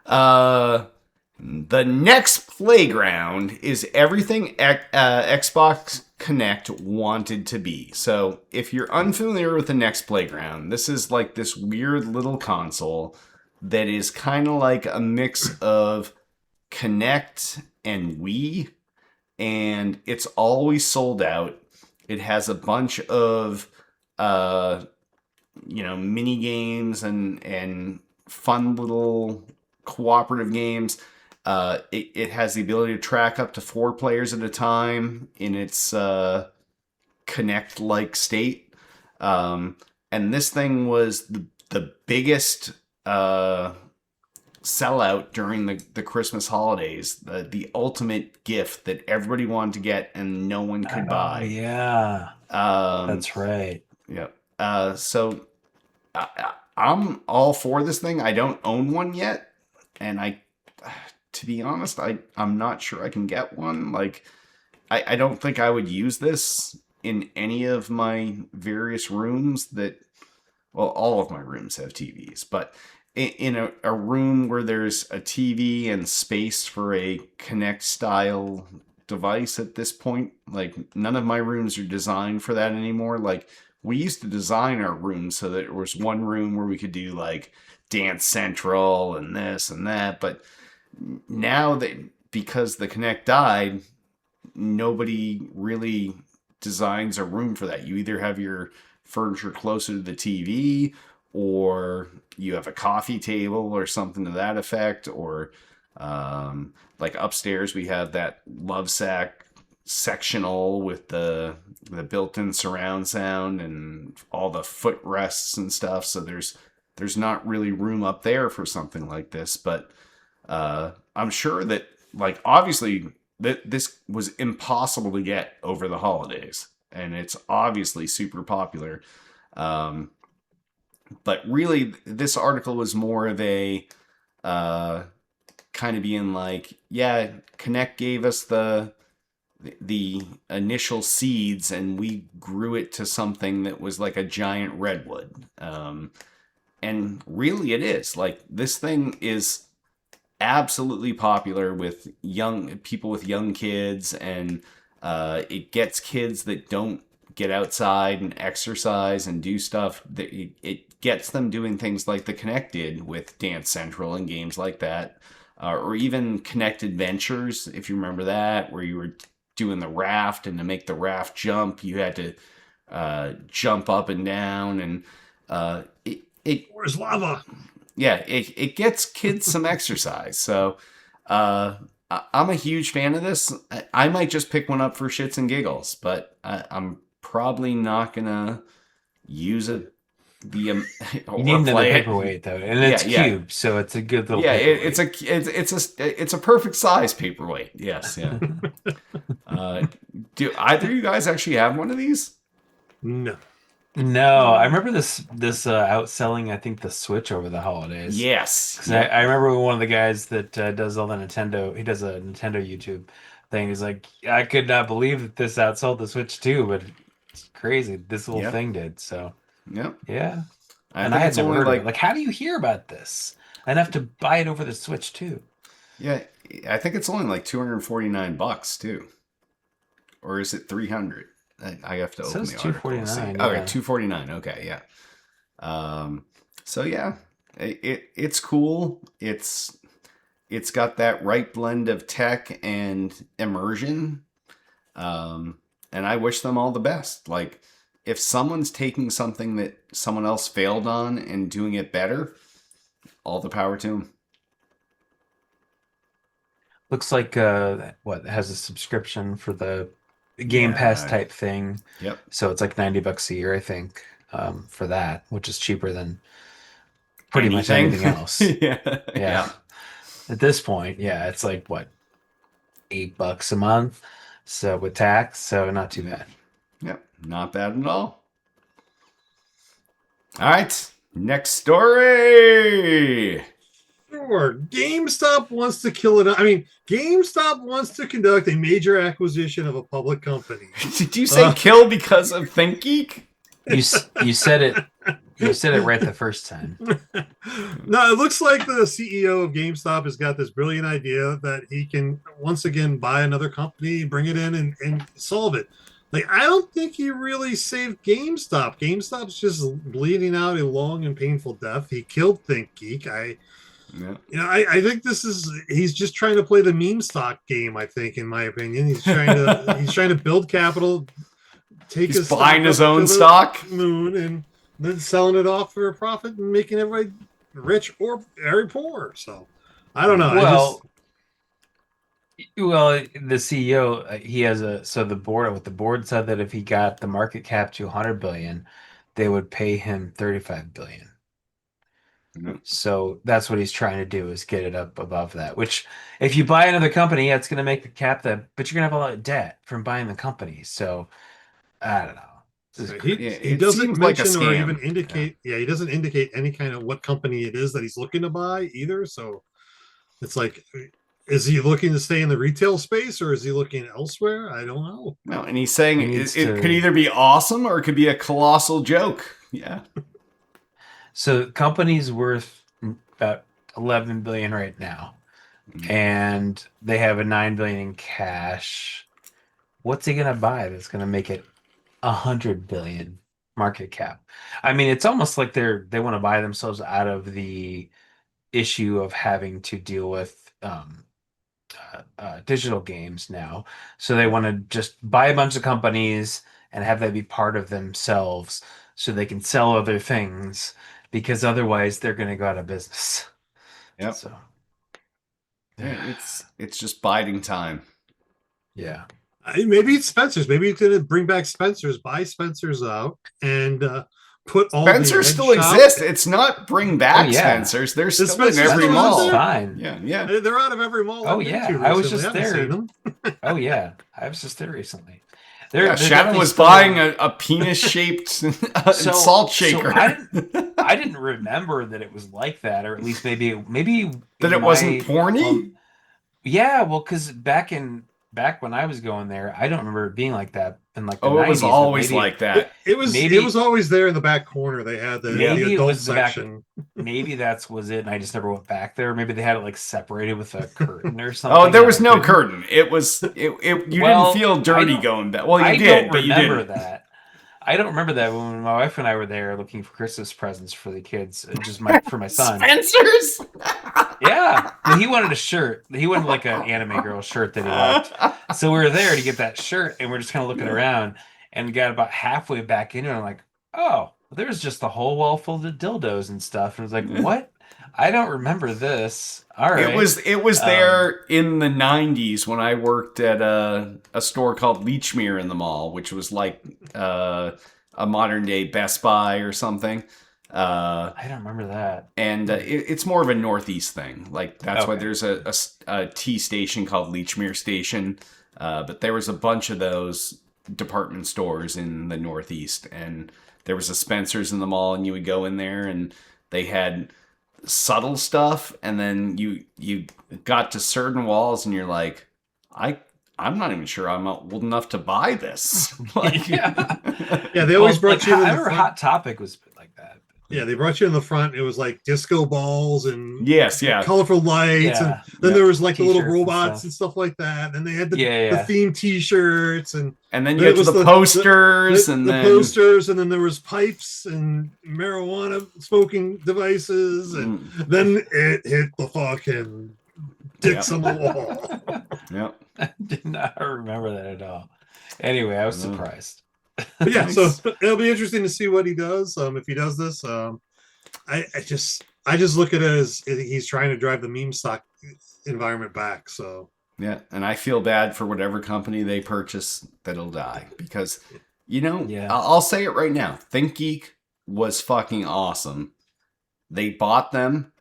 The next playground is everything Xbox Connect wanted to be. So if you're unfamiliar with the next playground, this is like this weird little console that is kind of like a mix of Connect and Wii, and it's always sold out. It has a bunch of mini games and fun little cooperative games. It has the ability to track up to 4 players at a time in its Connect-like state. And this thing was the biggest sellout during the Christmas holidays. The ultimate gift that everybody wanted to get and no one could buy. Yeah. That's right. Yeah. So I'm all for this thing. I don't own one yet, and to be honest, I'm not sure I can get one. Like, I don't think I would use this in any of my various rooms well, all of my rooms have TVs, but in a room where there's a TV and space for a Kinect style device at this point, like none of my rooms are designed for that anymore. Like, we used to design our rooms so that there was one room where we could do like Dance Central and this and that, but now that because the Kinect died, nobody really designs a room for that. You either have your furniture closer to the TV, or you have a coffee table or something to that effect, or like upstairs we have that Lovesac sectional with the built-in surround sound and all the footrests and stuff. So there's not really room up there for something like this, but I'm sure that, like, obviously that this was impossible to get over the holidays, and it's obviously super popular. But really, this article was more of a kind of being like, yeah, Kinect gave us the initial seeds, and we grew it to something that was like a giant redwood. And really, it is. Like, this thing is absolutely popular with young people, with young kids, and it gets kids that don't get outside and exercise and do stuff. That it gets them doing things like the Kinect did with Dance Central and games like that, or even Kinect Adventures, if you remember that, where you were doing the raft, and to make the raft jump, you had to jump up and down, and Where's lava? yeah, it gets kids some exercise. So I'm a huge fan of this. I might just pick one up for shits and giggles, but I'm probably not gonna use it. You need the paperweight though, and it's cube, so it's a good little. Yeah, paperweight. it's a perfect size paperweight. Yes, yeah. Do either of you guys actually have one of these? No. No, I remember this outselling, I think, the Switch over the holidays. Yes. 'Cause I remember one of the guys that does all the Nintendo. He does a Nintendo YouTube thing. He's like, I could not believe that this outsold the Switch too, but it's crazy. This little thing did. So yep. Yeah. I had never heard of it. Like, how do you hear about this? I'd have to buy it over the Switch too. Yeah, I think it's only like $249 too, or is it 300? I have to open the article. $249. Okay, $249. Okay, yeah. So yeah, it's cool. It's got that right blend of tech and immersion. And I wish them all the best. Like, if someone's taking something that someone else failed on and doing it better, all the power to them. Looks like what has a subscription for the Game Pass Yeah. type thing. Yep. So it's like $90 a year, I think, for that, which is cheaper than pretty much Anything? anything else. Yeah. Yeah. Yeah. At this point, yeah, it's like what, $8 a month. So with tax, so not too bad. Yep. Not bad at all. All right. Next story. Sure. GameStop wants to kill it. I mean, GameStop wants to conduct a major acquisition of a public company. Did you say kill because of ThinkGeek? You said it. You said it right the first time. No, it looks like the CEO of GameStop has got this brilliant idea that he can once again buy another company, bring it in, and solve it. Like, I don't think he really saved GameStop. GameStop's just bleeding out a long and painful death. He killed ThinkGeek. I think he's just trying to play the meme stock game. I think, in my opinion, he's trying to build capital, he's buying his own stock, moon, and then selling it off for a profit and making everybody rich or very poor. So I don't know. Well, the CEO, he has the board said that if he got the market cap to 100 billion, they would pay him 35 billion. So that's what he's trying to do, is get it up above that, which if you buy another company, yeah, it's going to make the cap that, but you're going to have a lot of debt from buying the company. So I don't know. He doesn't mention or even indicate. Yeah, he doesn't indicate any kind of what company it is that he's looking to buy either. So it's like, is he looking to stay in the retail space or is he looking elsewhere? I don't know. No, and he's saying it could either be awesome or it could be a colossal joke. Yeah. So the company's worth about 11 billion right now, and they have a 9 billion in cash. What's he gonna buy that's gonna make it 100 billion market cap? I mean, it's almost like they want to buy themselves out of the issue of having to deal with digital games now. So they want to just buy a bunch of companies and have that be part of themselves, so they can sell other things, because otherwise they're going to go out of business. Yep. So yeah, it's just biding time. Yeah. Maybe it's Spencer's. Maybe it's going to bring back Spencer's, buy Spencer's out, and put all Spencer's still exists. It's not bring back Spencer's. They're still in every mall. Fine. Yeah. They're out of every mall. Oh yeah, I was just there. Oh yeah, I was just there recently. Shannon was buying a penis-shaped salt shaker. So I didn't remember that it was like that, or at least maybe that it wasn't porny. Yeah, well, because back when I was going there, I don't remember it being like that. In like the 90s, it was always like that. It was always there in the back corner. They had the adult section. Maybe was it, and I just never went back there. Maybe they had it like separated with a curtain or something. Oh, there was no curtain. It was you didn't feel dirty going back. Well, you did, but you didn't. That. I don't remember that when my wife and I were there looking for Christmas presents for the kids, just for my son. Spencer's. Yeah, he wanted a shirt. He wanted like an anime girl shirt that he liked. So we were there to get that shirt, and we're just kind of looking around, and got about halfway back into it. And I'm like, oh, there's just a whole wall full of dildos and stuff. And I was like, what? I don't remember this. All right. It was there in the 90s when I worked at a store called Lechmere in the mall, which was like a modern day Best Buy or something. I don't remember that. And it's more of a Northeast thing. Like that's why there's a T station called Lechmere Station. But there was a bunch of those department stores in the Northeast, and there was a Spencer's in the mall, and you would go in there and they had subtle stuff, and then you got to certain walls and you're like, I'm not even sure I'm old enough to buy this. They always brought you in I remember Hot Topic was like that. Yeah, they brought you in the front. It was like disco balls and colorful lights, and then there was like the little robots and stuff like that. And they had the theme T-shirts, and then you had the posters, and the posters, and then there was pipes and marijuana smoking devices, and then it hit the fucking dicks on the wall. Yep, I did not remember that at all. Anyway, I was surprised. But yeah, so it'll be interesting to see what he does. If he does this, I just look at it as he's trying to drive the meme stock environment back. So Yeah, and I feel bad for whatever company they purchase that'll die because, Yeah. I'll say it right now. ThinkGeek was fucking awesome. They bought them.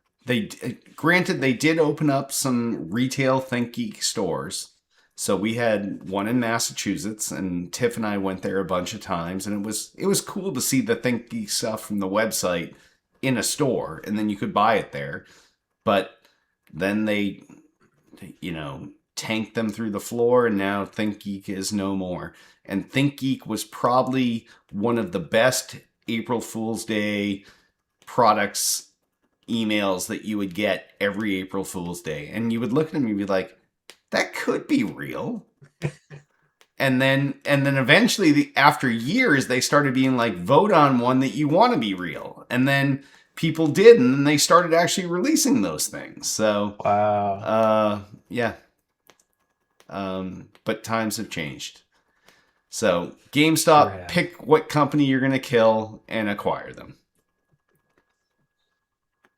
Granted, they did open up some retail ThinkGeek stores. So we had one in Massachusetts, and Tiff and I went there a bunch of times, and it was cool to see the ThinkGeek stuff from the website in a store, and then you could buy it there. But then they, tanked them through the floor, and now ThinkGeek is no more. And ThinkGeek was probably one of the best April Fool's Day products emails that you would get every April Fool's Day. And you would look at them and be like, that could be real. And then eventually, after years, they started being like, vote on one that you want to be real. And then people did, and then they started actually releasing those things. So, Wow. yeah. But times have changed. So, GameStop, Sure have. pick what company you're going to kill and acquire them.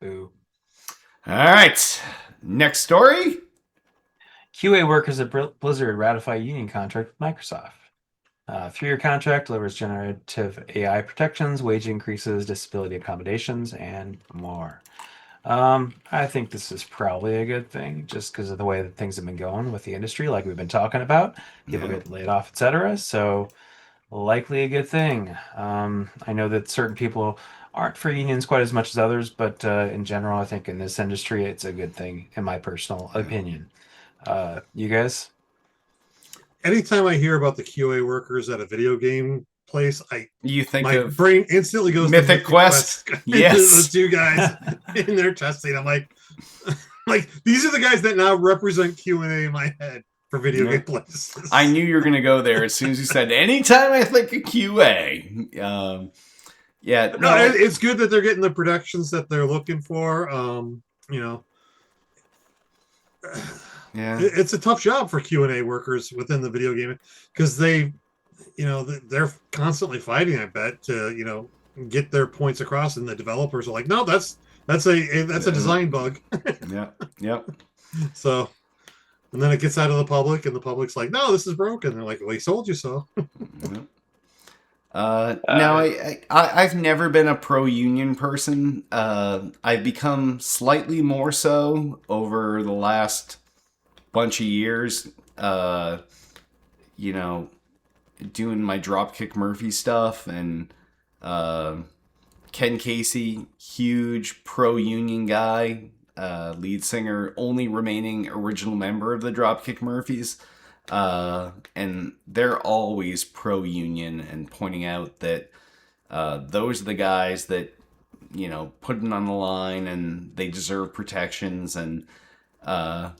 Boo. All right. Next story. QA workers at Blizzard ratify union contract with Microsoft. 3-year contract delivers generative AI protections, wage increases, disability accommodations, and more. I think this is probably a good thing, just because of the way that things have been going with the industry, like we've been talking about. People Yeah. get laid off, etc. So likely a good thing. I know that certain people aren't for unions quite as much as others, but in general, I think in this industry, it's a good thing, in my personal opinion. You guys? Anytime I hear about the QA workers at a video game place, You think my of brain instantly goes Mythic to Mythic Quest? Quest. Yes. Those two guys in their testing. I'm like these are the guys that now represent Q&A in my head for video Yeah. game places. I knew you were going to go there as soon as you said, anytime I think of QA. Yeah. No, it's good that they're getting the protections that they're looking for. Yeah. It's a tough job for Q&A workers within the video game because they're constantly fighting, I bet, to get their points across, and the developers are like, no, that's a design bug. Yep. So, and then it gets out of the public, and the public's like, no, this is broken. They're like, well, he told you so. Yep. Now, I've never been a pro-union person. I've become slightly more so over the last bunch of years. Doing my Dropkick Murphy stuff, and Ken Casey, huge pro-union guy, lead singer, only remaining original member of the Dropkick Murphys. And they're always pro-union and pointing out that those are the guys that, put it on the line and they deserve protections. And I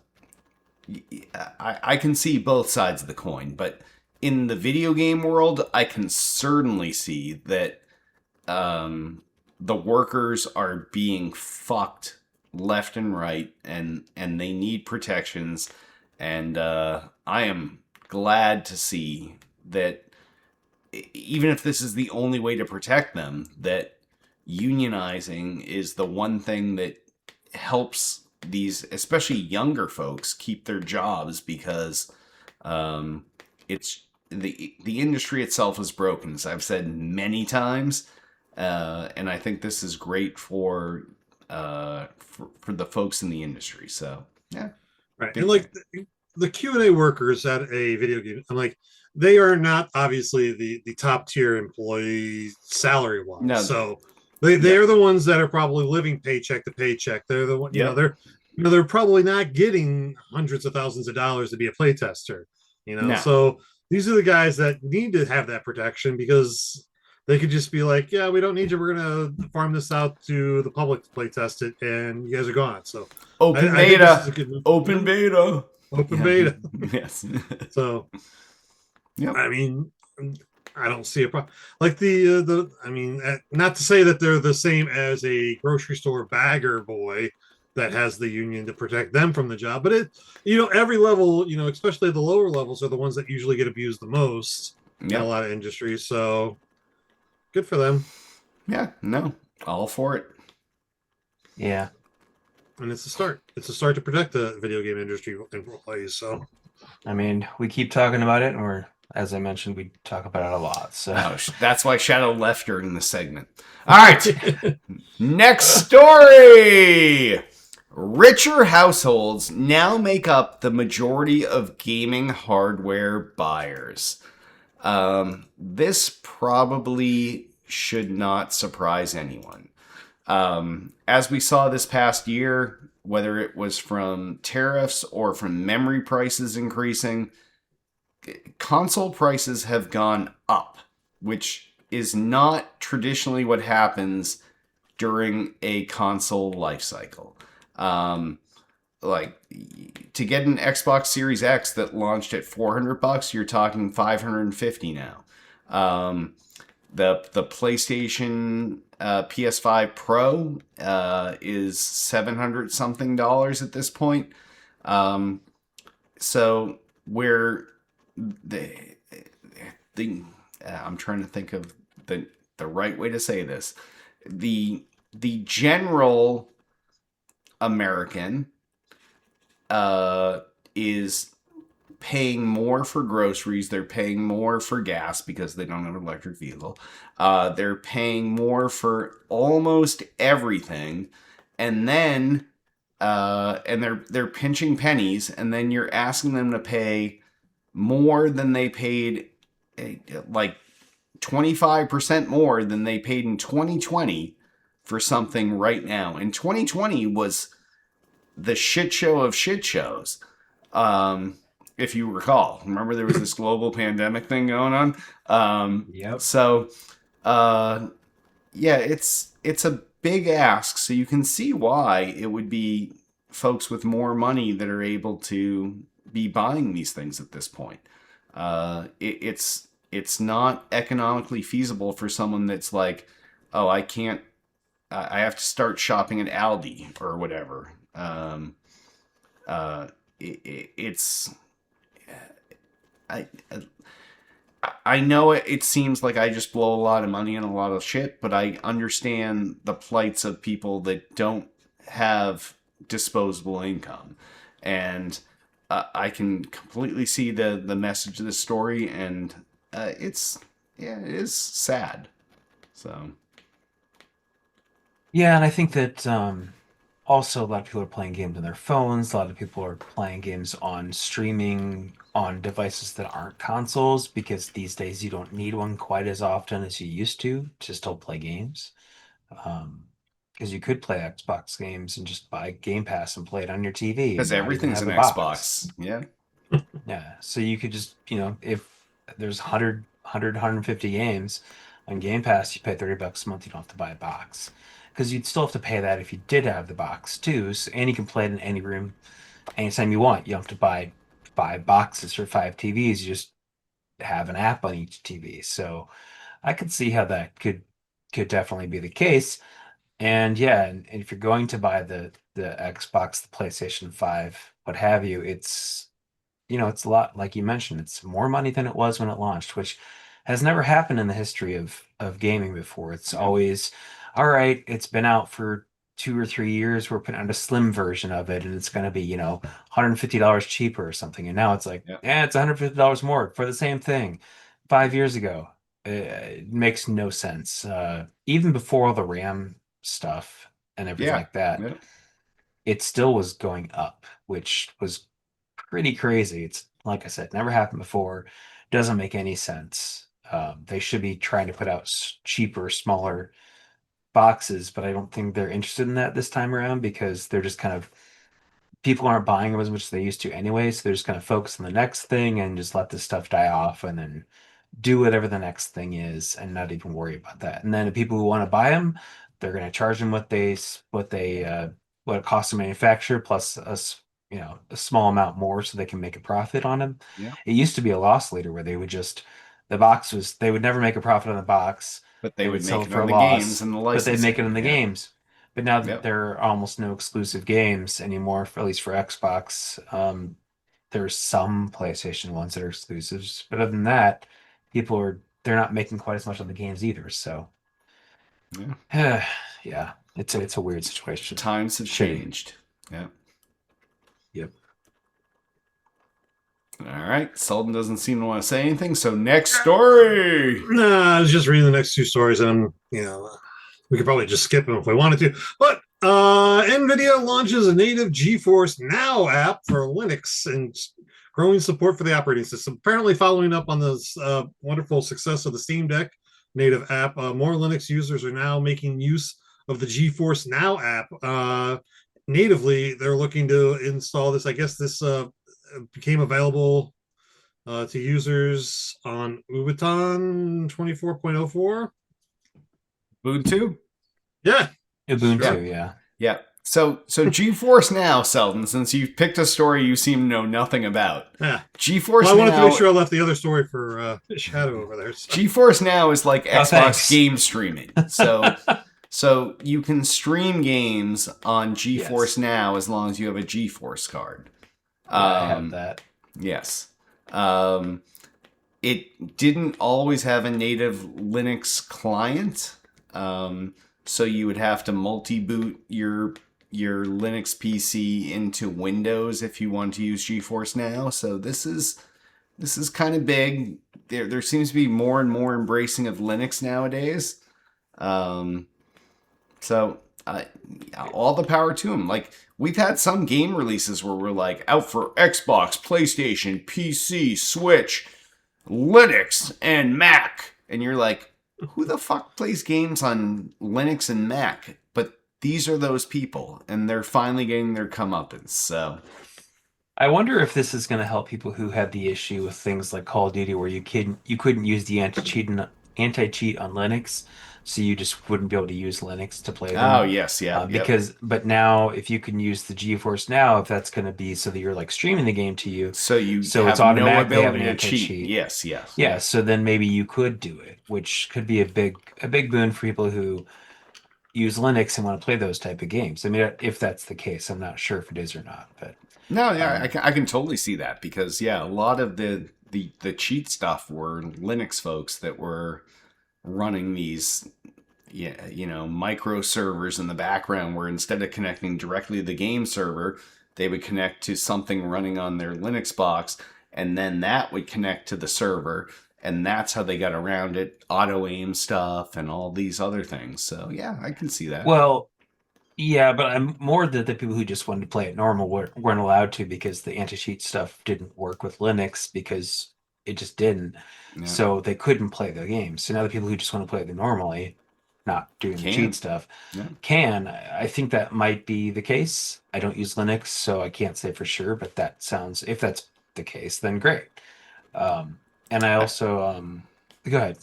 can see both sides of the coin, but in the video game world, I can certainly see that the workers are being fucked left and right, and they need protections. And I am glad to see that, even if this is the only way to protect them, that unionizing is the one thing that helps these, especially younger folks, keep their jobs, because it's the industry itself is broken, as I've said many times, and I think this is great for the folks in the industry. So yeah, right. And like the Q&A workers at a video game, I'm like, they are not obviously the top tier employee salary wise. No. So they're the ones that are probably living paycheck to paycheck. They're the one, they're probably not getting hundreds of thousands of dollars to be a playtester. No. So these are the guys that need to have that protection, because they could just be like, yeah, we don't need you. We're going to farm this out to the public to play test it, and you guys are gone. So open beta. Open beta. Yes. So, yep. I mean, I don't see a problem. Like not to say that they're the same as a grocery store bagger boy that has the union to protect them from the job, but every level, especially the lower levels, are the ones that usually get abused the most in a lot of industries. So good for them. Yeah, no, all for it. Yeah. And it's a start. It's a start to protect the video game industry employees. So I mean, we keep talking about it, and as I mentioned, we talk about it a lot. So Oh, that's why Shadow left during the segment. All right. Next story. Richer households now make up the majority of gaming hardware buyers. This probably should not surprise anyone. As we saw this past year, whether it was from tariffs or from memory prices increasing, console prices have gone up, which is not traditionally what happens during a console life cycle. Like to get an Xbox Series X that launched at $400, you're talking $550 now. The PlayStation PS5 Pro is $700 something at this point. So we're the I'm trying to think of the right way to say this. The general American is paying more for groceries. They're paying more for gas because they don't have an electric vehicle. They're paying more for almost everything, and then and they're pinching pennies, and then you're asking them to pay more than they paid, like 25% more than they paid in 2020 for something right now. And 2020 was the shit show of shit shows. If you recall, remember there was this global pandemic thing going on. Yep. So, yeah, it's a big ask. So you can see why it would be folks with more money that are able to be buying these things at this point. It's not economically feasible for someone that's like, oh, I can't. I have to start shopping at Aldi or whatever. It's I I know it seems like I just blow a lot of money on a lot of shit, but I understand the plights of people that don't have disposable income, and I can completely see the message of the story, and it's yeah, it is sad. So Yeah, and I think that also a lot of people are playing games on their phones. A lot of people are playing games on streaming on devices that aren't consoles because these days you don't need one quite as often as you used to still play games. Because you could play Xbox games and just buy Game Pass and play it on your TV because and not even everything's have an the box. Xbox, yeah, Yeah, so you could just, if there's 150 games on Game Pass, you pay $30 a month, you don't have to buy a box. Because you'd still have to pay that if you did have the box too. So, and you can play it in any room anytime you want. You don't have to buy 5 boxes or 5 TVs. You just have an app on each TV. So I could see how that could definitely be the case. And yeah, and if you're going to buy the Xbox, the PlayStation 5, what have you, it's a lot, like you mentioned, it's more money than it was when it launched, which has never happened in the history of gaming before. It's yeah, always, all right, it's been out for 2 or 3 years. We're putting out a slim version of it, and it's going to be, $150 cheaper or something. And now it's like, yeah, yeah, it's $150 more for the same thing. 5 years ago, it makes no sense. Even before all the RAM stuff and everything yeah, like that, yeah. it still was going up, which was pretty crazy. It's like I said, never happened before. Doesn't make any sense. They should be trying to put out cheaper, smaller boxes, but I don't think they're interested in that this time around because they're just kind of people aren't buying them as much as they used to anyway. So they're just kind of focus on the next thing and just let this stuff die off and then do whatever the next thing is and not even worry about that. And then the people who want to buy them, they're going to charge them what it costs to manufacture plus a small amount more so they can make a profit on them. Yeah. It used to be a loss leader where they would never make a profit on the box. But they They would would sell make it it for on a the games loss, and the but they'd make it in licensing. the Yeah. games. But now that Yep. there are almost no exclusive games anymore, at least for Xbox, there's some PlayStation ones that are exclusives, but other than that, they're not making quite as much on the games either. So, Yeah. yeah, it's a weird situation. Times have Shame. changed. Yeah. Yep. All right. Sultan doesn't seem to want to say anything. So next story. Nah, I was just reading the next two stories, and we could probably just skip them if we wanted to. But NVIDIA launches a native GeForce Now app for Linux and growing support for the operating system. Apparently, following up on this wonderful success of the Steam Deck native app, more Linux users are now making use of the GeForce Now app. Natively, they're looking to install this. I guess this became available to users on Ubuntu 24.04. Ubuntu. Yeah. Ubuntu, yeah. Yeah. So GeForce Now, Selden, since you've picked a story you seem to know nothing about. Yeah. GeForce Well, I wanted Now, to make sure I left the other story for Shadow over there. So. GeForce Now is like Xbox thanks. game streaming. So you can stream games on GeForce Now as long as you have a GeForce card. I have that. Yes. It didn't always have a native Linux client. So you would have to multi-boot your Linux PC into Windows if you want to use GeForce Now. So this is kind of big. There seems to be more and more embracing of Linux nowadays. So all the power to them. Like, we've had some game releases where we're like, out for Xbox, PlayStation, PC, Switch, Linux, and Mac. And you're like, who the fuck plays games on Linux and Mac? But these are those people, and they're finally getting their comeuppance. So I wonder if this is going to help people who had the issue with things like Call of Duty, where you couldn't use the anti-cheat on Linux, so you just wouldn't be able to use Linux to play them. oh yes, yeah, But now if you can use the GeForce Now, if that's going to be so that you're like streaming the game to you, so it's have automatic. no They have ability an to cheat. anti-cheat. Yes. Yeah, so then maybe you could do it, which could be a big boon for people who use Linux and want to play those type of games. I mean, if that's the case, I'm not sure if it is or not, but No, yeah, I can totally see that because a lot of the cheat stuff were Linux folks that were running these micro servers in the background where instead of connecting directly to the game server, they would connect to something running on their Linux box, and then that would connect to the server, and that's how they got around it, auto aim stuff and all these other things. So yeah, I can see that. well, yeah, but I'm more that the people who just wanted to play it normal weren't allowed to because the anti-cheat stuff didn't work with Linux because it just didn't. Yeah. So they couldn't play the game. So now the people who just want to play it normally, not doing the cheat stuff, can. I think that might be the case. I don't use Linux, so I can't say for sure, but if that's the case, then great. And I also go ahead.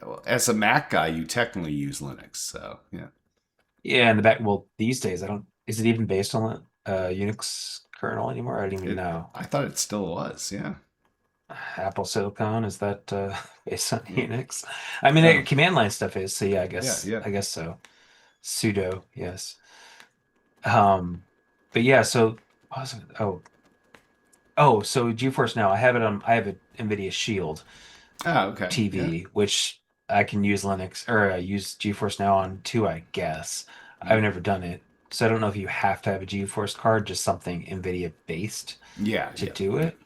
Well, as a Mac guy, you technically use Linux, so yeah. Yeah, in the back. Well, these days, I don't. Is it even based on Unix kernel anymore? I don't even know. I thought it still was. Yeah. Apple Silicon, is that based on Unix? I mean, the command line stuff is. So yeah, I guess. Yeah. I guess so. Sudo, yes. But yeah. So what was it? So GeForce Now. I have a NVIDIA Shield okay. TV, which I can use Linux or use GeForce Now on too, I guess. I've never done it. So I don't know if you have to have a GeForce card, just something NVIDIA based to do it.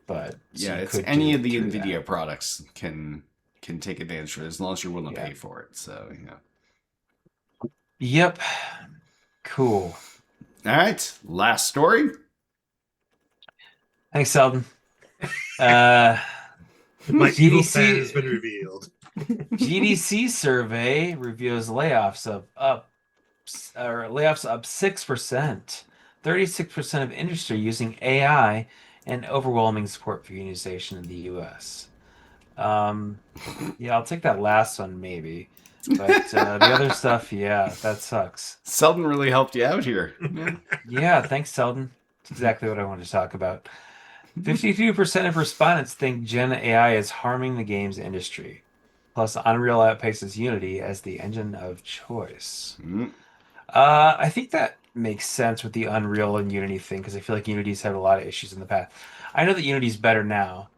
But it's any of the NVIDIA products can take advantage of it as long as you're willing to pay for it. So Yep. Cool. All right. Last story. Thanks, Selden. My evil plan has been revealed. GDC survey reveals layoffs up 6%. 36% of industry using AI, and overwhelming support for unionization in the U.S. I'll take that last one maybe, but the other stuff, that sucks. Selden really helped you out here. Yeah, thanks, Selden. That's exactly what I wanted to talk about. 52% of respondents think Gen AI is harming the games industry. Plus, Unreal outpaces Unity as the engine of choice. I think that makes sense with the Unreal and Unity thing because I feel like Unity's had a lot of issues in the past. I know that Unity's better now,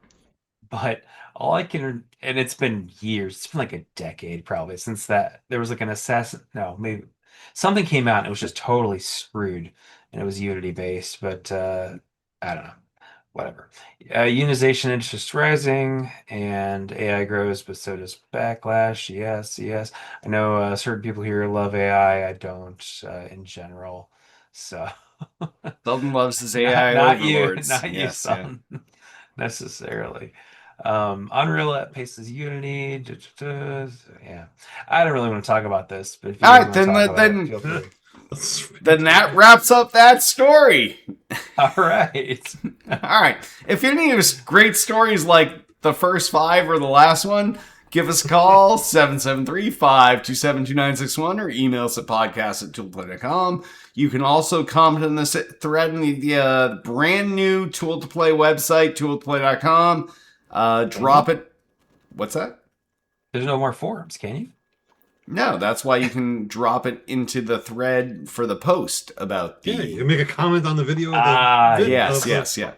but and it's been years. It's been like a decade probably since that there was like an assassin. No, maybe Something came out and it was just totally screwed, and it was Unity based. But I don't know. Whatever. Unionization interest rising and AI grows, but so does backlash. Yes, yes. I know certain people here love AI. I don't in general. So Sheldon loves his not, AI not you, overlords. not you, Yes, yeah. son, necessarily. Unreal app paces Unity. Yeah, I don't really want to talk about this, but if you All guys right, want to talk about it, then feel free. then that wraps up that story. All right. All right. If any of us great stories like the first 5 or the last one, give us a call, 773-527-2961, or email us at podcast@tooltoplay.com. You can also comment on this thread in the brand new Tool to Play website, tooltoplay.com. Drop it. What's that? There's no more forums, can you? No, that's why you can drop it into the thread for the post about the... Yeah, you make a comment on the video. Yes. Yeah,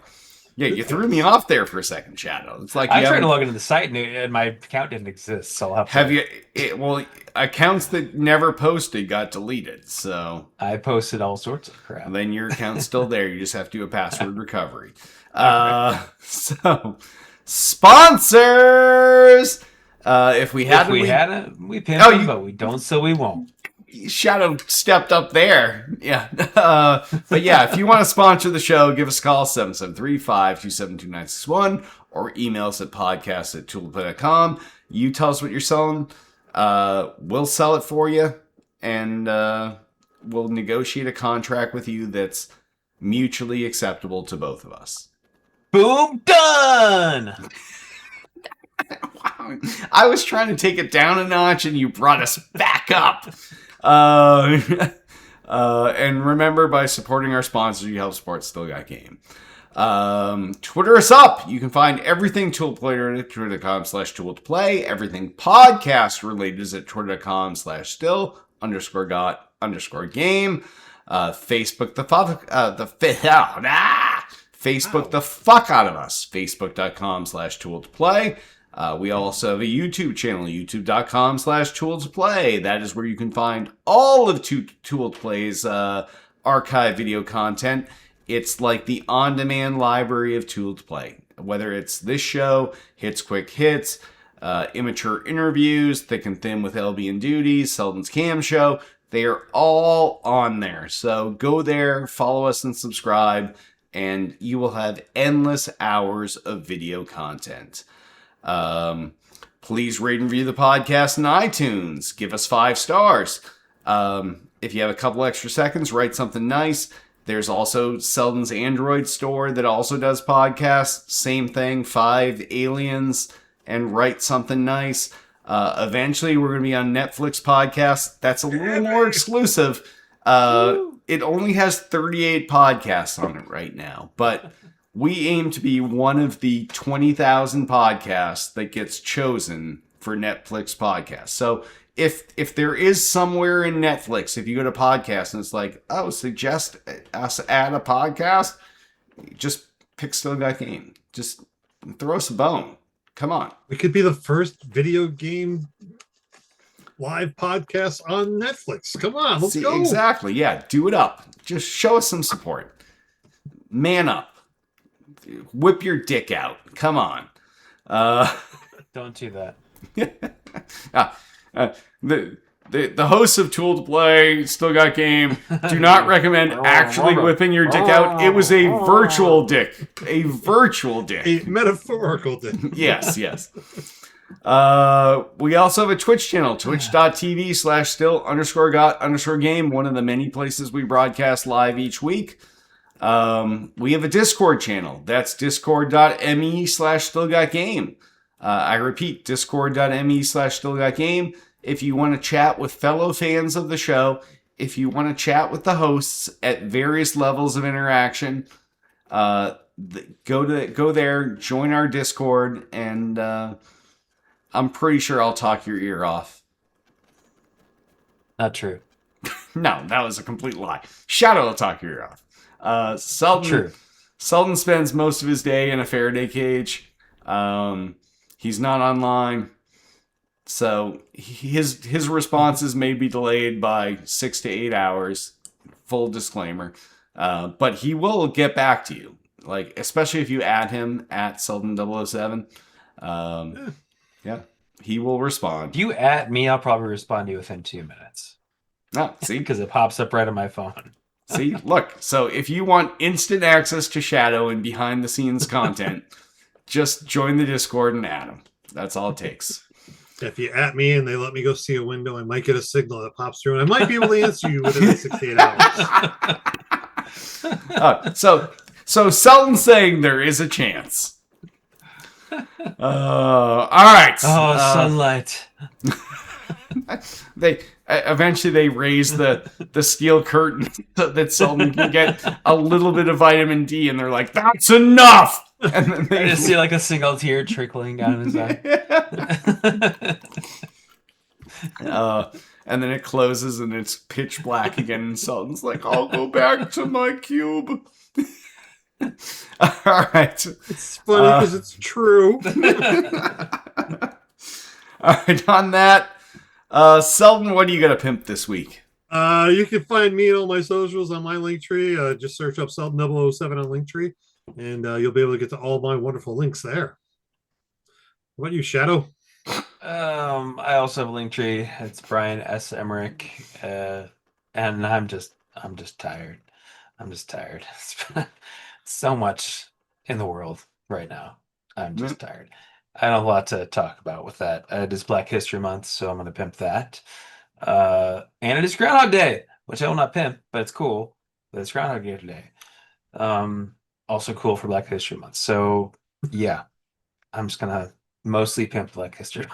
you threw me off there for a second, Shadow. It's like I tried to log into the site and my account didn't exist. So I'll have you? Well, accounts that never posted got deleted. So I posted all sorts of crap. then your account's still there. You just have to do a password recovery. So sponsors. If we had it, we pimp them, but we don't, so we won't. Shadow stepped up there. Yeah. But yeah, if you want to sponsor the show, give us a call, 773-527-2961, or email us at podcast@toolplay.com. You tell us what you're selling. We'll sell it for you, and we'll negotiate a contract with you that's mutually acceptable to both of us. Boom, done! Wow. I was trying to take it down a notch, and you brought us back up. And remember, by supporting our sponsors, you help support Still Got Game. Twitter us up. You can find everything Tool to Play at twitter.com/tool-to-play. Everything podcast related is at twitter.com/still_got_game. Facebook Facebook the fuck out of us. Facebook.com/tool-to-play. We also have a YouTube channel, youtube.com/tool-to-play. That is where you can find all of Tool to Play's archive video content. It's like the on-demand library of Tool to Play. Whether it's this show, Hits Quick Hits, immature interviews, Thick and Thin with LB and Duties, Selden's Cam Show, they are all on there. So go there, follow us and subscribe, and you will have endless hours of video content. Please rate and review the podcast on iTunes. Give us 5 stars. If you have a couple extra seconds, write something nice. There's also Selden's Android store that also does podcasts. Same thing, 5 aliens and write something nice. Eventually, we're going to be on Netflix podcast. That's a little more exclusive. It only has 38 podcasts on it right now, but we aim to be one of the 20,000 podcasts that gets chosen for Netflix podcasts. So if there is somewhere in Netflix, if you go to podcast and it's like, oh, suggest us add a podcast, just pick Still Got Game. Just throw us a bone. Come on. We could be the first video game live podcast on Netflix. Come on, let's go. Exactly. Yeah, do it up. Just show us some support. Man up. Whip your dick out. Come on. Don't do that. The hosts of Tool to Play, Still Got Game, do not recommend actually whipping your dick out. It was a virtual dick. A virtual dick. A metaphorical dick. Yes. We also have a Twitch channel, twitch.tv/still_got_game, one of the many places we broadcast live each week. We have a Discord channel. That's discord.me/stillgotgame. I repeat, discord.me/stillgotgame. If you want to chat with fellow fans of the show, if you want to chat with the hosts at various levels of interaction, go there, join our Discord, and I'm pretty sure I'll talk your ear off. Not true. No, that was a complete lie. Shadow will talk your ear off. Selden spends most of his day in a Faraday cage. He's not online. So his responses may be delayed by 6 to 8 hours. Full disclaimer. But he will get back to you. Like, especially if you add him at Selden007. Yeah, he will respond. If you at me, I'll probably respond to you within 2 minutes. Oh, see? Because it pops up right on my phone. See? Look. So if you want instant access to Shadow and behind the scenes content, just join the Discord and add him. That's all it takes. If you at me and they let me go see a window, I might get a signal that pops through, and I might be able to answer you within 68 hours. So Selton's saying there is a chance. All right. Oh, sunlight. They eventually raise the steel curtain so that Selton can get a little bit of vitamin D, and they're like, "That's enough." And then I just see like a single tear trickling down his eye. And then it closes and it's pitch black again, and Selton's like, "I'll go back to my cube." All right. It's funny because it's true. All right, on that, Selton, what are you gonna pimp this week? You can find me and all my socials on my Linktree. Just search up Selden007 on Linktree, and you'll be able to get to all my wonderful links there. What about you, Shadow? I also have a Linktree. It's Brian S. Emmerich, and I'm just tired. I'm just tired. So much in the world right now. I'm just tired. I have a lot to talk about with that. It is Black History Month, so I'm going to pimp that. And it is Groundhog Day, which I will not pimp, but it's cool. But it's Groundhog Day today. Also cool for Black History Month. So, yeah, I'm just going to mostly pimp Black History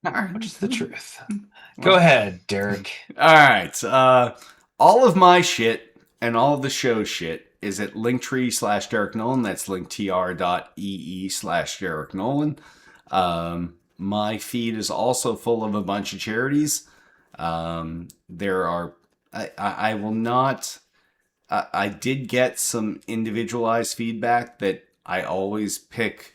Month, which is the truth. Go ahead, Derek. All right. All of my shit and all of the show shit is at Linktree/Derek Nolan. That's linktr.ee/Derek Nolan. My feed is also full of a bunch of charities. There are, I will not, I did get some individualized feedback that I always pick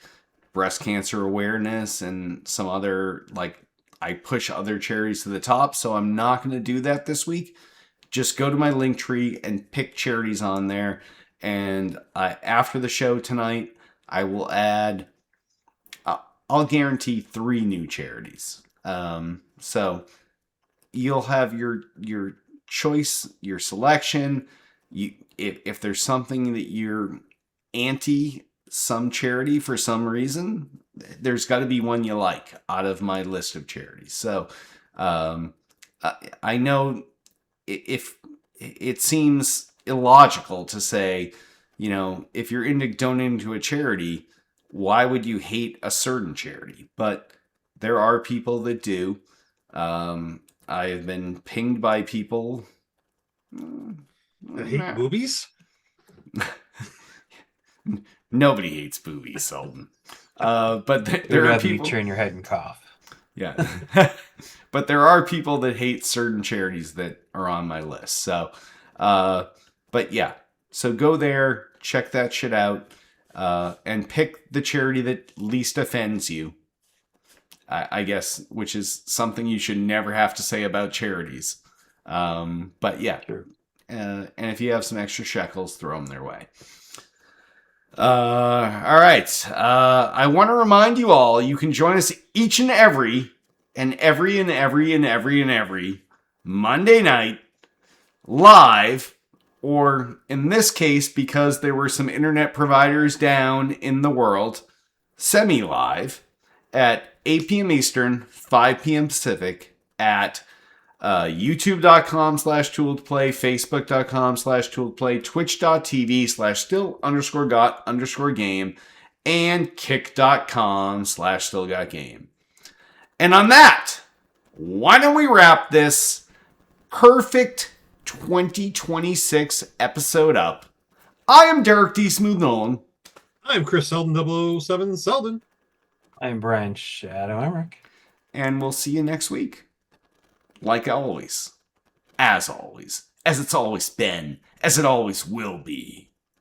breast cancer awareness and some other, like, I push other charities to the top. So I'm not going to do that this week. Just go to my Linktree and pick charities on there. And after the show tonight, I will add, I'll guarantee 3 new charities. So you'll have your choice, your selection. If there's something that you're anti some charity for some reason, there's got to be one you like out of my list of charities. So I know if it seems illogical to say, you know, if you're into donating to a charity, why would you hate a certain charity? But there are people that do. I've been pinged by people that hate boobies. Nobody hates boobies, Selden. But there are people. You turn your head and cough. Yeah. But there are people that hate certain charities that are on my list. So, but yeah. So go there, check that shit out, and pick the charity that least offends you. I guess, which is something you should never have to say about charities. But yeah. Sure. And if you have some extra shekels, throw them their way. All right. I want to remind you all, you can join us each and every Monday night live, or in this case, because there were some internet providers down in the world, semi-live at 8 p.m. Eastern, 5 p.m. Pacific at youtube.com/tooledplay, facebook.com/tooledplay, twitch.tv/still_got_game, and kick.com/stillgotgame. And on that, why don't we wrap this perfect 2026 episode up? I am Derek D. Smooth Nolan. I'm Chris Selden007 Selden. I'm Brian Shadow Emmerich. And we'll see you next week. Like always. As always. As it's always been. As it always will be.